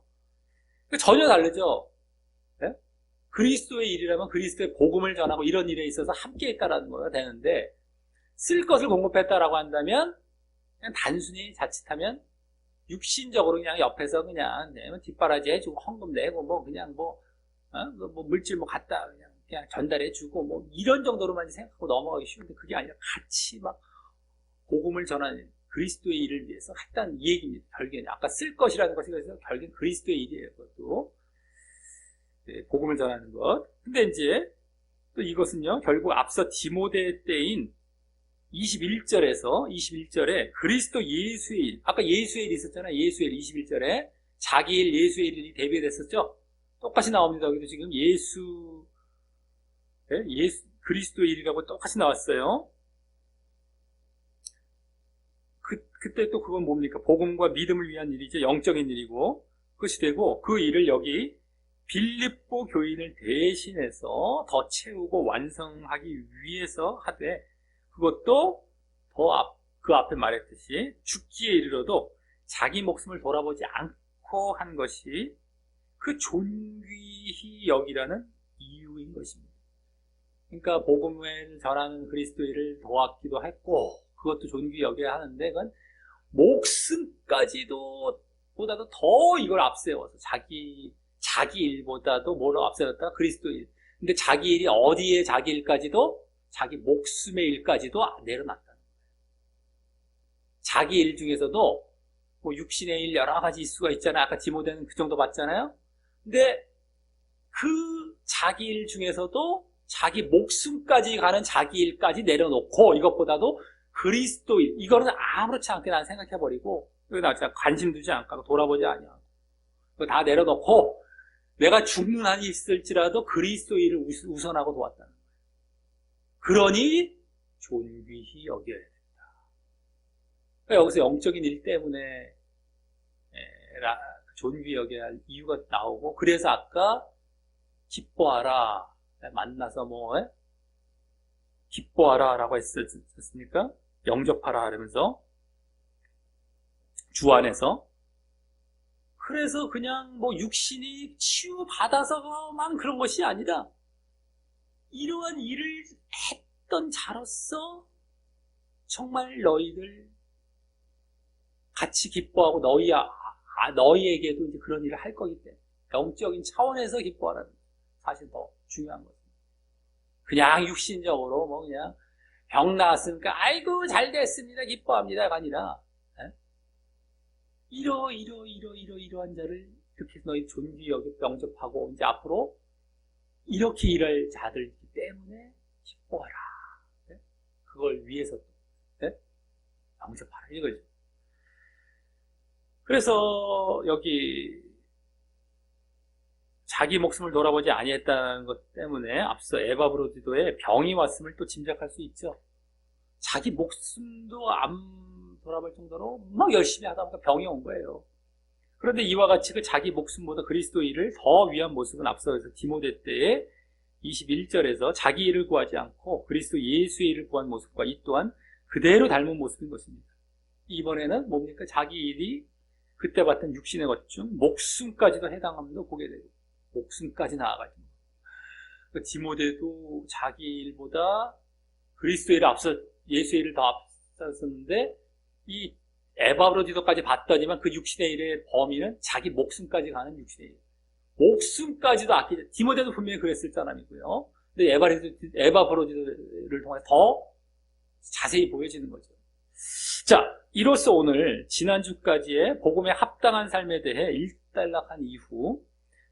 전혀 다르죠? 네? 그리스도의 일이라면 그리스도의 복음을 전하고 이런 일에 있어서 함께 했다라는 거가 되는데, 쓸 것을 공급했다라고 한다면, 그냥 단순히 자칫하면, 육신적으로 그냥 옆에서 그냥, 뒷바라지 해주고, 헌금 내고, 그냥 물질 갖다, 그냥 전달해주고, 이런 정도로만 생각하고 넘어가기 쉬운데, 그게 아니라 같이 복음을 전하는 그리스도의 일을 위해서 했다는 이 얘기입니다. 결국엔, 아까 쓸 것이라는 것이 그래서 결국엔 그리스도의 일이에요. 그것도. 복음을 전하는 것. 근데 이제, 또 이것은요, 결국 앞서 디모데 때인 21절에 그리스도 예수의 일, 아까 예수의 일 있었잖아요. 예수의 일 21절에 자기 일, 예수의 일이 대비됐었죠. 똑같이 나옵니다. 여기도 지금 그리스도의 일이라고 똑같이 나왔어요. 그때 또 그건 뭡니까? 복음과 믿음을 위한 일이죠. 영적인 일이고 그것이 되고 그 일을 여기 빌립보 교인을 대신해서 더 채우고 완성하기 위해서 하되 그것도 그 앞에 말했듯이 죽기에 이르러도 자기 목숨을 돌아보지 않고 한 것이 그 존귀히 여기라는 이유인 것입니다. 그러니까 복음을 전하는 그리스도인을 도왔기도 했고 그것도 존귀히 여겨야 하는데 그건 목숨까지도 보다도 더 이걸 앞세워서 자기 일보다도 뭐로 앞세웠다? 그리스도인. 근데 자기 일이 어디에 자기 일까지도 자기 목숨의 일까지도 내려놨다는 거예요. 자기 일 중에서도 육신의 일 여러 가지 수가 있잖아요. 아까 디모데는 그 정도 봤잖아요. 근데 그 자기 일 중에서도 자기 목숨까지 가는 자기 일까지 내려놓고 이것보다도 그리스도인 이거는 아무렇지 않게 난 생각해버리고 나 진짜 관심 두지 않고 돌아보지 않냐. 그거 다 내려놓고 내가 죽는 한이 있을지라도 그리스도인을 우선하고 도왔다는 거예요. 그러니 존귀히 여겨야 된다. 그러니까 여기서 영적인 일 때문에 존귀히 여겨야 할 이유가 나오고 그래서 아까 기뻐하라 만나서 기뻐하라 라고 했었습니까? 영접하라 하면서 주 안에서 그래서 그냥 육신이 치유받아서만 그런 것이 아니라 이러한 일을 했던 자로서 정말 너희들 같이 기뻐하고 너희에게도 이제 그런 일을 할 거기 때문에 영적인 차원에서 기뻐하라는 사실 더 중요한 것입니다. 그냥 육신적으로 그냥 병 나았으니까 아이고 잘 됐습니다 기뻐합니다가 아니라 이러한 자를 이렇게 너희 존귀히 여기 영접하고 이제 앞으로 이렇게 일할 자들이기 때문에 기뻐하라. 그걸 위해서 영접하라 이거죠. 그래서 여기 자기 목숨을 돌아보지 아니했다는 것 때문에 앞서 에바브로디도에 병이 왔음을 또 짐작할 수 있죠. 자기 목숨도 안 돌아볼 정도로 열심히 하다 보니까 병이 온 거예요. 그런데 이와 같이 그 자기 목숨보다 그리스도 일을 더 위한 모습은 앞서서 디모데 때에 21절에서 자기 일을 구하지 않고 그리스도 예수의 일을 구한 모습과 이 또한 그대로 닮은 모습인 것입니다. 이번에는 뭡니까? 자기 일이 그때 봤던 육신의 것 중 목숨까지도 해당함도 보게 되고 목숨까지 나아가죠. 그 디모데도 자기 일보다 그리스도의 일을 앞서 예수의 일을 더 앞섰는데 이 에바브로디도까지 봤더니만 그 육신의 일의 범위는 자기 목숨까지 가는 육신의 일. 목숨까지도 아끼죠. 디모데도 분명히 그랬을 사람이고요. 근데 에바브로디도를 통해 더 자세히 보여지는 거죠. 자, 이로써 오늘 지난주까지의 복음에 합당한 삶에 대해 일단락한 이후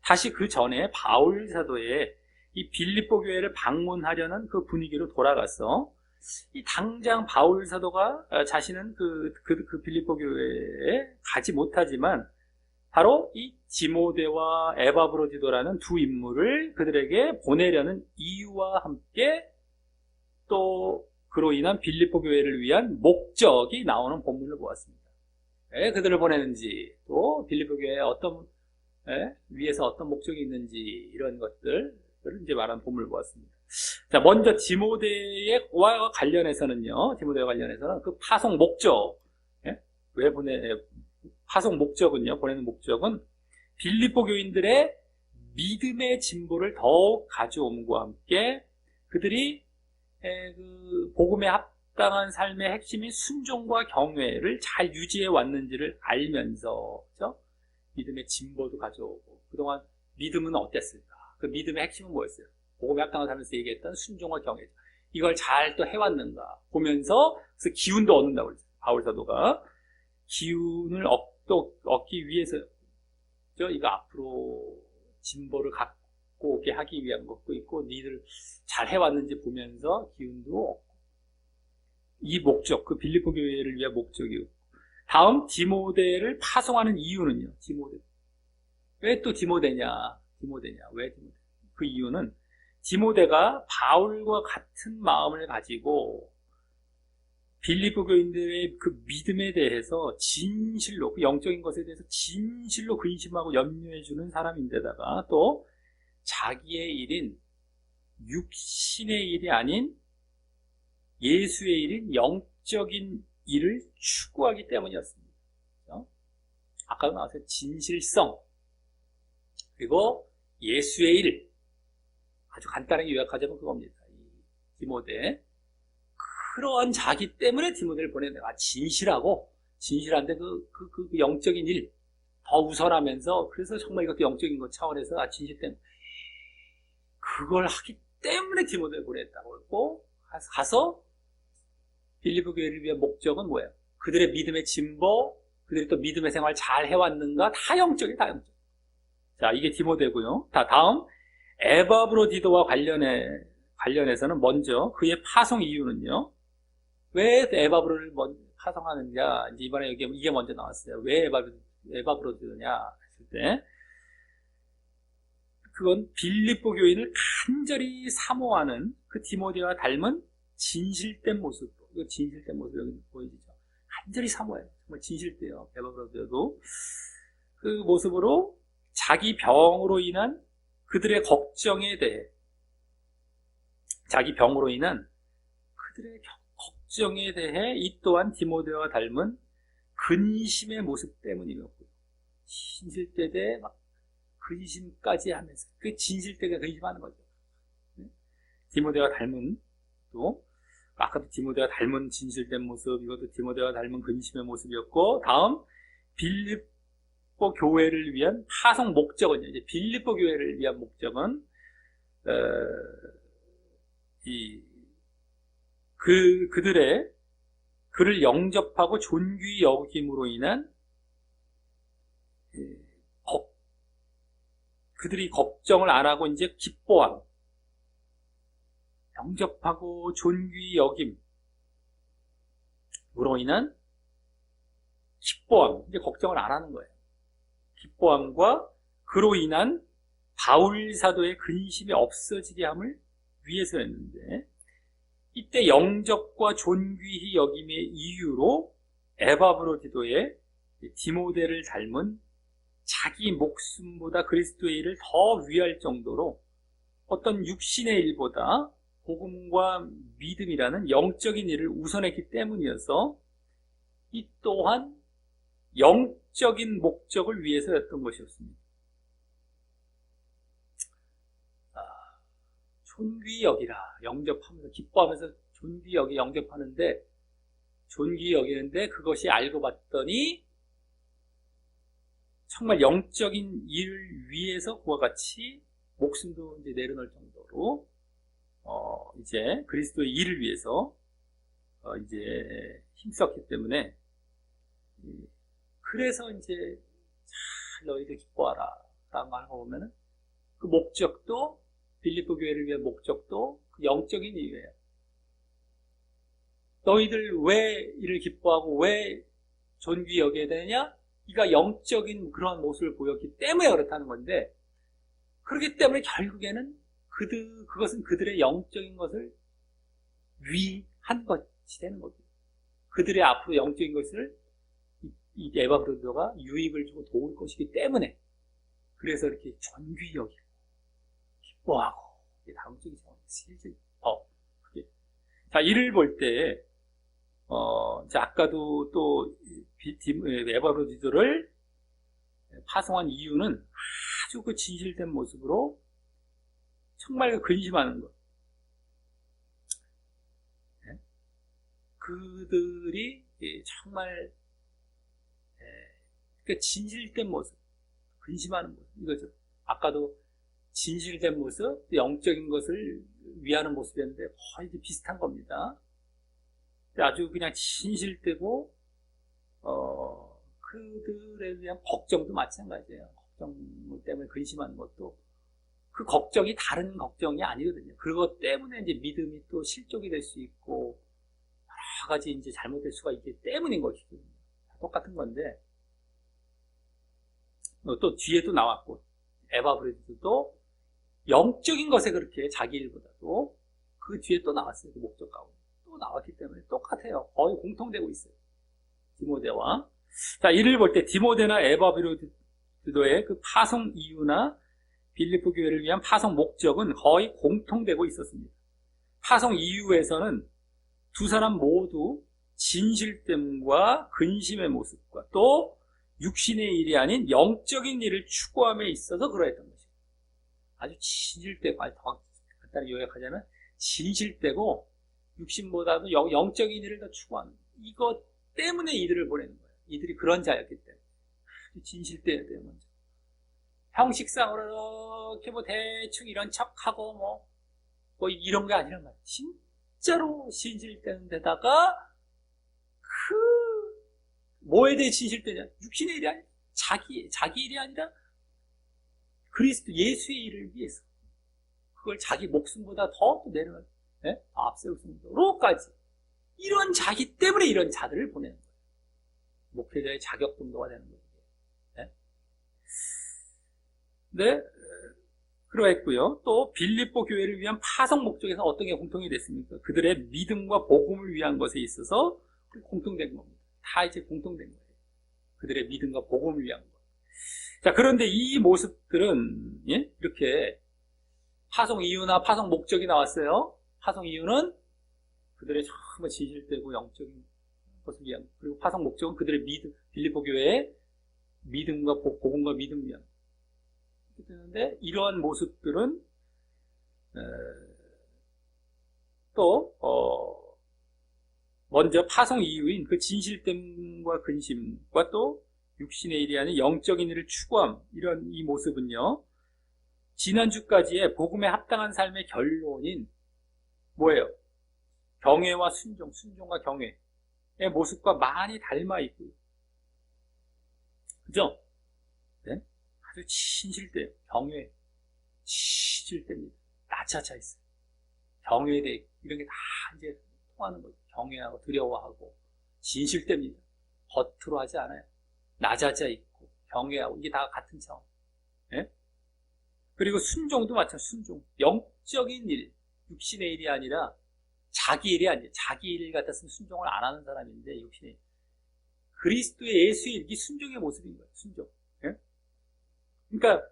다시 그 전에 바울 사도의 이 빌립보 교회를 방문하려는 그 분위기로 돌아가서 이 당장 바울 사도가 자신은 그 빌립보 교회에 가지 못하지만 바로 이 디모데와 에바브로디도라는 두 인물을 그들에게 보내려는 이유와 함께 또 그로 인한 빌립보 교회를 위한 목적이 나오는 본문을 보았습니다. 왜 그들을 보내는지, 또 빌립보 교회에 위에서 어떤 목적이 있는지, 이런 것들을 이제 말하는 본문을 보았습니다. 자, 먼저 디모데와 관련해서는요, 그 파송 목적, 파송 목적은요, 보내는 목적은 빌립보 교인들의 믿음의 진보를 더욱 가져옴과 함께 그들이 그 복음에 합당한 삶의 핵심인 순종과 경외를 잘 유지해 왔는지를 알면서, 그렇죠? 믿음의 진보도 가져오고, 그동안 믿음은 어땠을까? 그 믿음의 핵심은 뭐였어요? 복음에 합당한 삶에서 얘기했던 순종과 경외. 이걸 잘 또 해왔는가 보면서 그래서 기운도 얻는다고 그랬어요. 바울 사도가 기운을 얻기 위해서 이거 앞으로 진보를 갖고 오게 하기 위한 것도 있고, 니들 잘 해왔는지 보면서 기운도 얻고, 이 목적, 그 빌립보 교회를 위한 목적이고, 다음 디모데를 파송하는 이유는요. 왜 또 디모데냐? 왜 디모데? 그 이유는 디모데가 바울과 같은 마음을 가지고 빌립보 교인들의 그 믿음에 대해서 진실로, 그 영적인 것에 대해서 진실로 근심하고 염려해주는 사람인데다가 또 자기의 일인 육신의 일이 아닌 예수의 일인 영적인 일을 추구하기 때문이었습니다. 그렇죠? 아까도 나왔어요. 진실성, 그리고 예수의 일. 아주 간단하게 요약하자면 그겁니다. 디모데. 그러한 자기 때문에 디모데를 보내는 거야. 진실한데 그 영적인 일 더 우선하면서, 그래서 정말 이것도 영적인 것 차원에서 진실 때문에 그걸 하기 때문에 디모데를 보냈다고 했고, 가서 빌립보 교회를 위한 목적은 뭐예요? 그들의 믿음의 진보, 그들이 또 믿음의 생활 잘 해왔는가? 다 영적. 자, 이게 디모데고요. 다음 에바브로디도와 관련해서는 먼저 그의 파송 이유는요. 왜 에바브로를 파송하느냐? 이제 이번에 이게 먼저 나왔어요. 왜 에바브로디도냐 했을 때, 그건 빌립보 교인을 간절히 사모하는 그 디모데와 닮은 진실된 모습. 이거 진실된 모습 여기 보이시죠? 간절히 사모해요. 정말 진실돼요. 에바브로디도도 그 모습으로 자기 병으로 인한 그들의 걱정에 대해, 이 또한 디모데와 닮은 근심의 모습 때문이었고요. 진실되되 막 근심까지 하면서, 그 진실되게 근심하는 거죠. 디모데와 닮은, 또 아까도 디모데와 닮은 진실된 모습, 이것도 디모데와 닮은 근심의 모습이었고, 다음 빌립보 교회를 위한 파송 목적은요. 이제 빌립보 교회를 위한 목적은 그들의 그를 영접하고 존귀히 여김으로 인한 그들이 걱정을 안 하고 이제 기뻐함, 영접하고 존귀히 여김으로 인한 기뻐함, 이제 걱정을 안 하는 거예요. 기뻐함과 그로 인한 바울 사도의 근심이 없어지게 함을 위해서였는데, 이때 영접과 존귀히 여김의 이유로 에바브로디도의 디모데를 닮은 자기 목숨보다 그리스도의 일을 더 위할 정도로 어떤 육신의 일보다 복음과 믿음이라는 영적인 일을 우선했기 때문이어서 이 또한 영적인 목적을 위해서였던 것이었습니다. 존귀히 여기라, 영접하면서 기뻐하면서 존귀히 여기 영접하는데, 존귀히 여기는데 그것이 알고 봤더니 정말 영적인 일을 위해서 그와 같이 목숨도 이제 내려놓을 정도로 이제 그리스도의 일을 위해서 이제 힘썼기 때문에, 그래서 이제 잘 너희들 기뻐하라 라고 하는 거 보면은 그 목적도, 빌립보 교회를 위한 목적도 그 영적인 이유예요. 너희들 왜 이를 기뻐하고 왜 존귀히 여겨야 되느냐? 이가 영적인 그런 모습을 보였기 때문에 그렇다는 건데, 그렇기 때문에 결국에는 그것은 그들의 영적인 것을 위한 것이 되는 겁니다. 그들의 앞으로 영적인 것을 이 에바브로도가 유익을 주고 도울 것이기 때문에, 그래서 이렇게 존귀히 여기고 기뻐하고, 이게 다음적인 상황이 실질 더 크게. 자, 이를 볼 때, 아까도 또 에바브로도를 파송한 이유는 아주 그 진실된 모습으로 정말 그 근심하는 것. 그들이 정말 그 진실된 모습, 근심하는 모습, 이거죠. 아까도 진실된 모습, 영적인 것을 위하는 모습이었는데 거의 비슷한 겁니다. 아주 그냥 진실되고 그들에 대한 걱정도 마찬가지예요. 걱정 때문에 근심하는 것도 그 걱정이 다른 걱정이 아니거든요. 그것 때문에 이제 믿음이 또 실족이 될 수 있고 여러 가지 이제 잘못될 수가 있기 때문인 것이거든요. 똑같은 건데, 또 뒤에도 나왔고, 에바브로도도 영적인 것에 그렇게 자기 일보다도 그 뒤에 또 나왔어요. 그 목적 가운데 또 나왔기 때문에 똑같아요. 거의 공통되고 있어요. 디모데와. 자, 이를 볼 때 디모데나 에바브로도의 그 파송 이유나 빌립보 교회를 위한 파송 목적은 거의 공통되고 있었습니다. 파송 이유에서는 두 사람 모두 진실됨과 근심의 모습과 또 육신의 일이 아닌 영적인 일을 추구함에 있어서 그러했던 것이죠. 아주 진실되고, 아주 더 간단히 요약하자면 진실되고 육신보다도 영적인 일을 더 추구하는, 이것 때문에 이들을 보내는 거예요. 이들이 그런 자였기 때문에. 진실되어야 돼요, 먼저. 형식상으로 이렇게 뭐 대충 이런 척하고 뭐 이런 게 아니란 말이에요. 진짜로 진실되는 데다가 뭐에 대해 진실되냐? 육신의 일이 아니라 자기 일이 아니라 그리스도 예수의 일을 위해서 그걸 자기 목숨보다 더 내려놓을, 앞세울 정도로까지, 이런 자기 때문에 이런 자들을 보내는 거예요. 목회자의 자격 등도가 되는 거예요. 네, 그러했고요. 또 빌립보 교회를 위한 파송 목적에서 어떤 게 공통이 됐습니까? 그들의 믿음과 복음을 위한 것에 있어서 공통된 겁니다. 다 이제 공통된 거예요. 그들의 믿음과 복음을 위한 것. 자, 그런데 이 모습들은 이렇게 파송 이유나 파송 목적이 나왔어요. 파송 이유는 그들의 정말 진실되고 영적인 것을 위한 것. 그리고 파송 목적은 그들의 믿음, 빌립보 교회의 믿음과 복음과 믿음을 위한 것. 되는데, 이러한 모습들은 또 먼저 파송 이유인 그 진실됨과 근심과 또 육신의 일이 아닌 영적인 일을 추구함, 이런 이 모습은요, 지난주까지의 복음에 합당한 삶의 결론인 뭐예요? 경외와 순종과 경외의 모습과 많이 닮아 있고요. 그죠? 네? 아주 진실돼요. 경외, 진실됩니다. 낮아져 있어요. 경외에 대해 이런 게 다 이제 통하는 거죠. 경외하고 두려워하고 진실됩니다. 겉으로 하지 않아요. 낮아져 있고 경외하고, 이게 다 같은 차원. 네? 그리고 순종도 마찬가지로 순종. 영적인 일, 육신의 일이 아니라 자기 일이 아니에요. 자기 일 같았으면 순종을 안 하는 사람인데, 육신의 일. 그리스도의 예수의 일, 이게 순종의 모습인 거예요. 순종. 예? 그러니까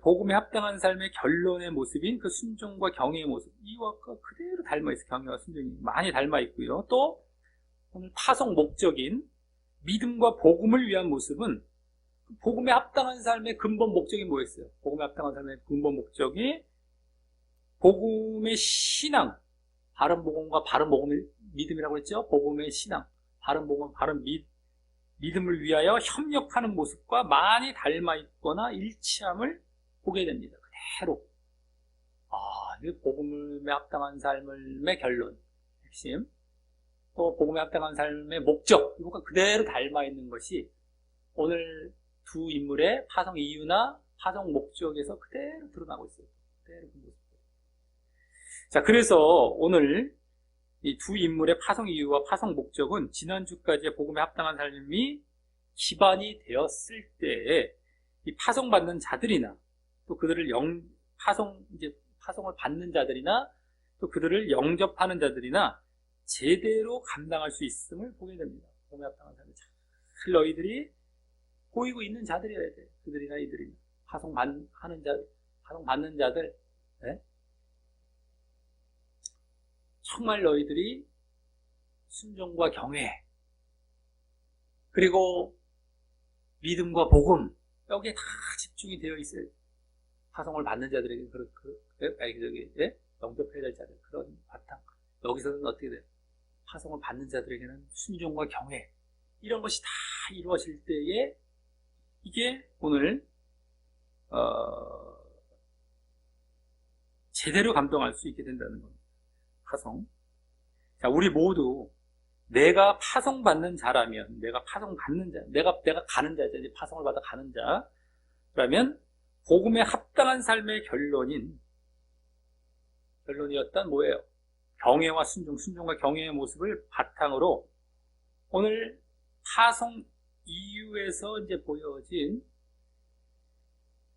복음에 합당한 삶의 결론의 모습인 그 순종과 경외의 모습, 이와 그대로 닮아있어요. 경외와 순종이 많이 닮아있고요. 또 오늘 파송 목적인 믿음과 복음을 위한 모습은 복음에 합당한 삶의 근본 목적이 뭐였어요? 복음에 합당한 삶의 근본 목적이 복음의 신앙, 바른 복음과 바른 복음의 믿음이라고 했죠? 복음의 신앙, 바른 복음, 바른 믿음을 위하여 협력하는 모습과 많이 닮아있거나 일치함을 보게 됩니다. 그대로. 이게 복음에 합당한 삶의 결론, 핵심. 또 복음에 합당한 삶의 목적, 이거가 그대로 닮아있는 것이 오늘 두 인물의 파송 이유나 파송 목적에서 그대로 드러나고 있어요. 그대로 그 모습. 자, 그래서 오늘 이 두 인물의 파송 이유와 파송 목적은 지난주까지의 복음에 합당한 삶이 기반이 되었을 때에 이 파송받는 자들이나 또 그들을 파송을 받는 자들이나 또 그들을 영접하는 자들이나 제대로 감당할 수 있음을 보게 됩니다. 복음에 합당한 삶을 잘 너희들이 보이고 있는 자들이어야 돼. 그들이나 이들이나 파송받는 자들, 네? 정말 너희들이 순종과 경외, 그리고 믿음과 복음, 여기에 다 집중이 되어 있어요. 파송을 받는 자들에게 영접해야 될 자들, 그런 바탕. 여기서는 어떻게 돼요? 파송을 받는 자들에게는 순종과 경외, 이런 것이 다 이루어질 때에 이게 오늘 제대로 감동할 수 있게 된다는 겁니다. 파송. 자, 우리 모두 내가 파송받는 자라면, 내가 파송받는 자, 내가 가는 자죠. 이제 파송을 받아 가는 자라면 복음에 합당한 삶의 결론이었던 뭐예요? 경외와 순종과 경외의 모습을 바탕으로 오늘 파송 이유에서 이제 보여진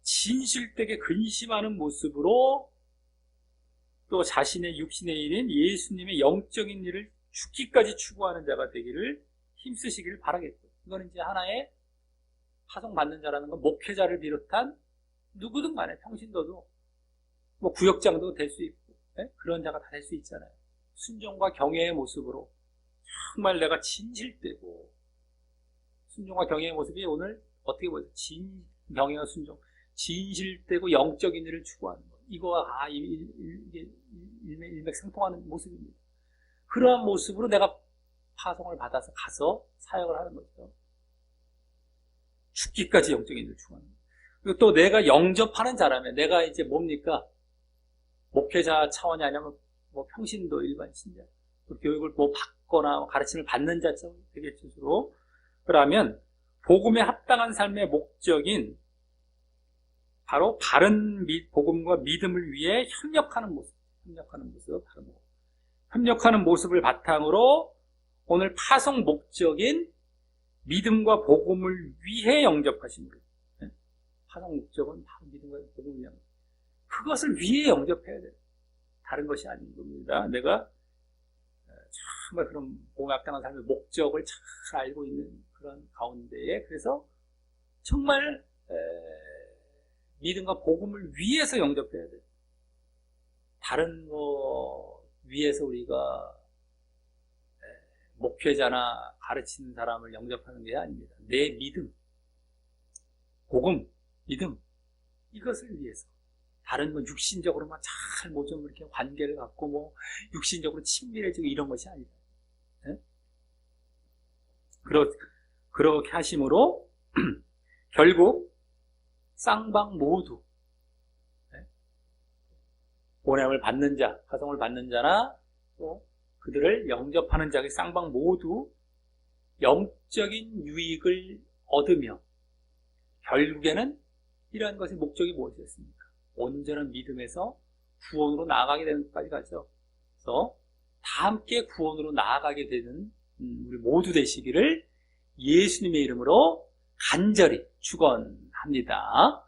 진실되게 근심하는 모습으로 또 자신의 육신의 일인 예수님의 영적인 일을 죽기까지 추구하는 자가 되기를 힘쓰시기를 바라겠고, 이거는 이제 하나의 파송받는 자라는 건 목회자를 비롯한 누구든 간에 평신도도 뭐 구역장도 될 수 있고, 네? 그런 자가 다 될 수 있잖아요. 순종과 경외의 모습으로 정말 내가 진실되고, 순종과 경외의 모습이 오늘 어떻게 보여요? 경외와 순종, 진실되고 영적인 일을 추구하는 것, 이거와 이게 일맥상통하는 모습입니다. 그러한 모습으로 내가 파송을 받아서 가서 사역을 하는 거죠. 죽기까지 영적인 일을 추구하는 거예요. 그리고 또 내가 영접하는 자라면, 내가 이제 뭡니까? 목회자 차원이 아니면 뭐 평신도 일반 신자, 또 교육을 뭐 받거나 가르침을 받는 자죠. 되겠죠, 주로. 그러면 복음에 합당한 삶의 목적인 바로 바른 복음과 믿음을 위해 협력하는 모습, 협력하는 모습을 바탕으로 오늘 파송 목적인 믿음과 복음을 위해 영접하신 거예요. 파송 목적은 바로 믿음과 복음을 위한 거예요. 그것을 위해 영접해야 돼요. 다른 것이 아닌 겁니다. 내가 정말 그런 복음에 합당한 삶의 목적을 잘 알고 있는 그런 가운데에, 그래서 정말 믿음과 복음을 위해서 영접해야 돼요. 다른 거 위해서 우리가 목회자나 가르치는 사람을 영접하는 게 아닙니다. 내 믿음, 복음, 믿음, 이것을 위해서. 다른 건 육신적으로만 잘 뭐 좀 이렇게 관계를 갖고 뭐 육신적으로 친밀해지고 이런 것이 아니다. 네? 그렇게 하심으로 결국 쌍방 모두, 네? 보냄을 받는 자, 파송을 받는 자나 또 그들을 영접하는 자의 쌍방 모두 영적인 유익을 얻으며, 결국에는 이러한 것의 목적이 무엇이었습니까? 온전한 믿음에서 구원으로 나아가게 되는 것까지 가죠. 그래서 다 함께 구원으로 나아가게 되는 우리 모두 되시기를 예수님의 이름으로 간절히 축원합니다.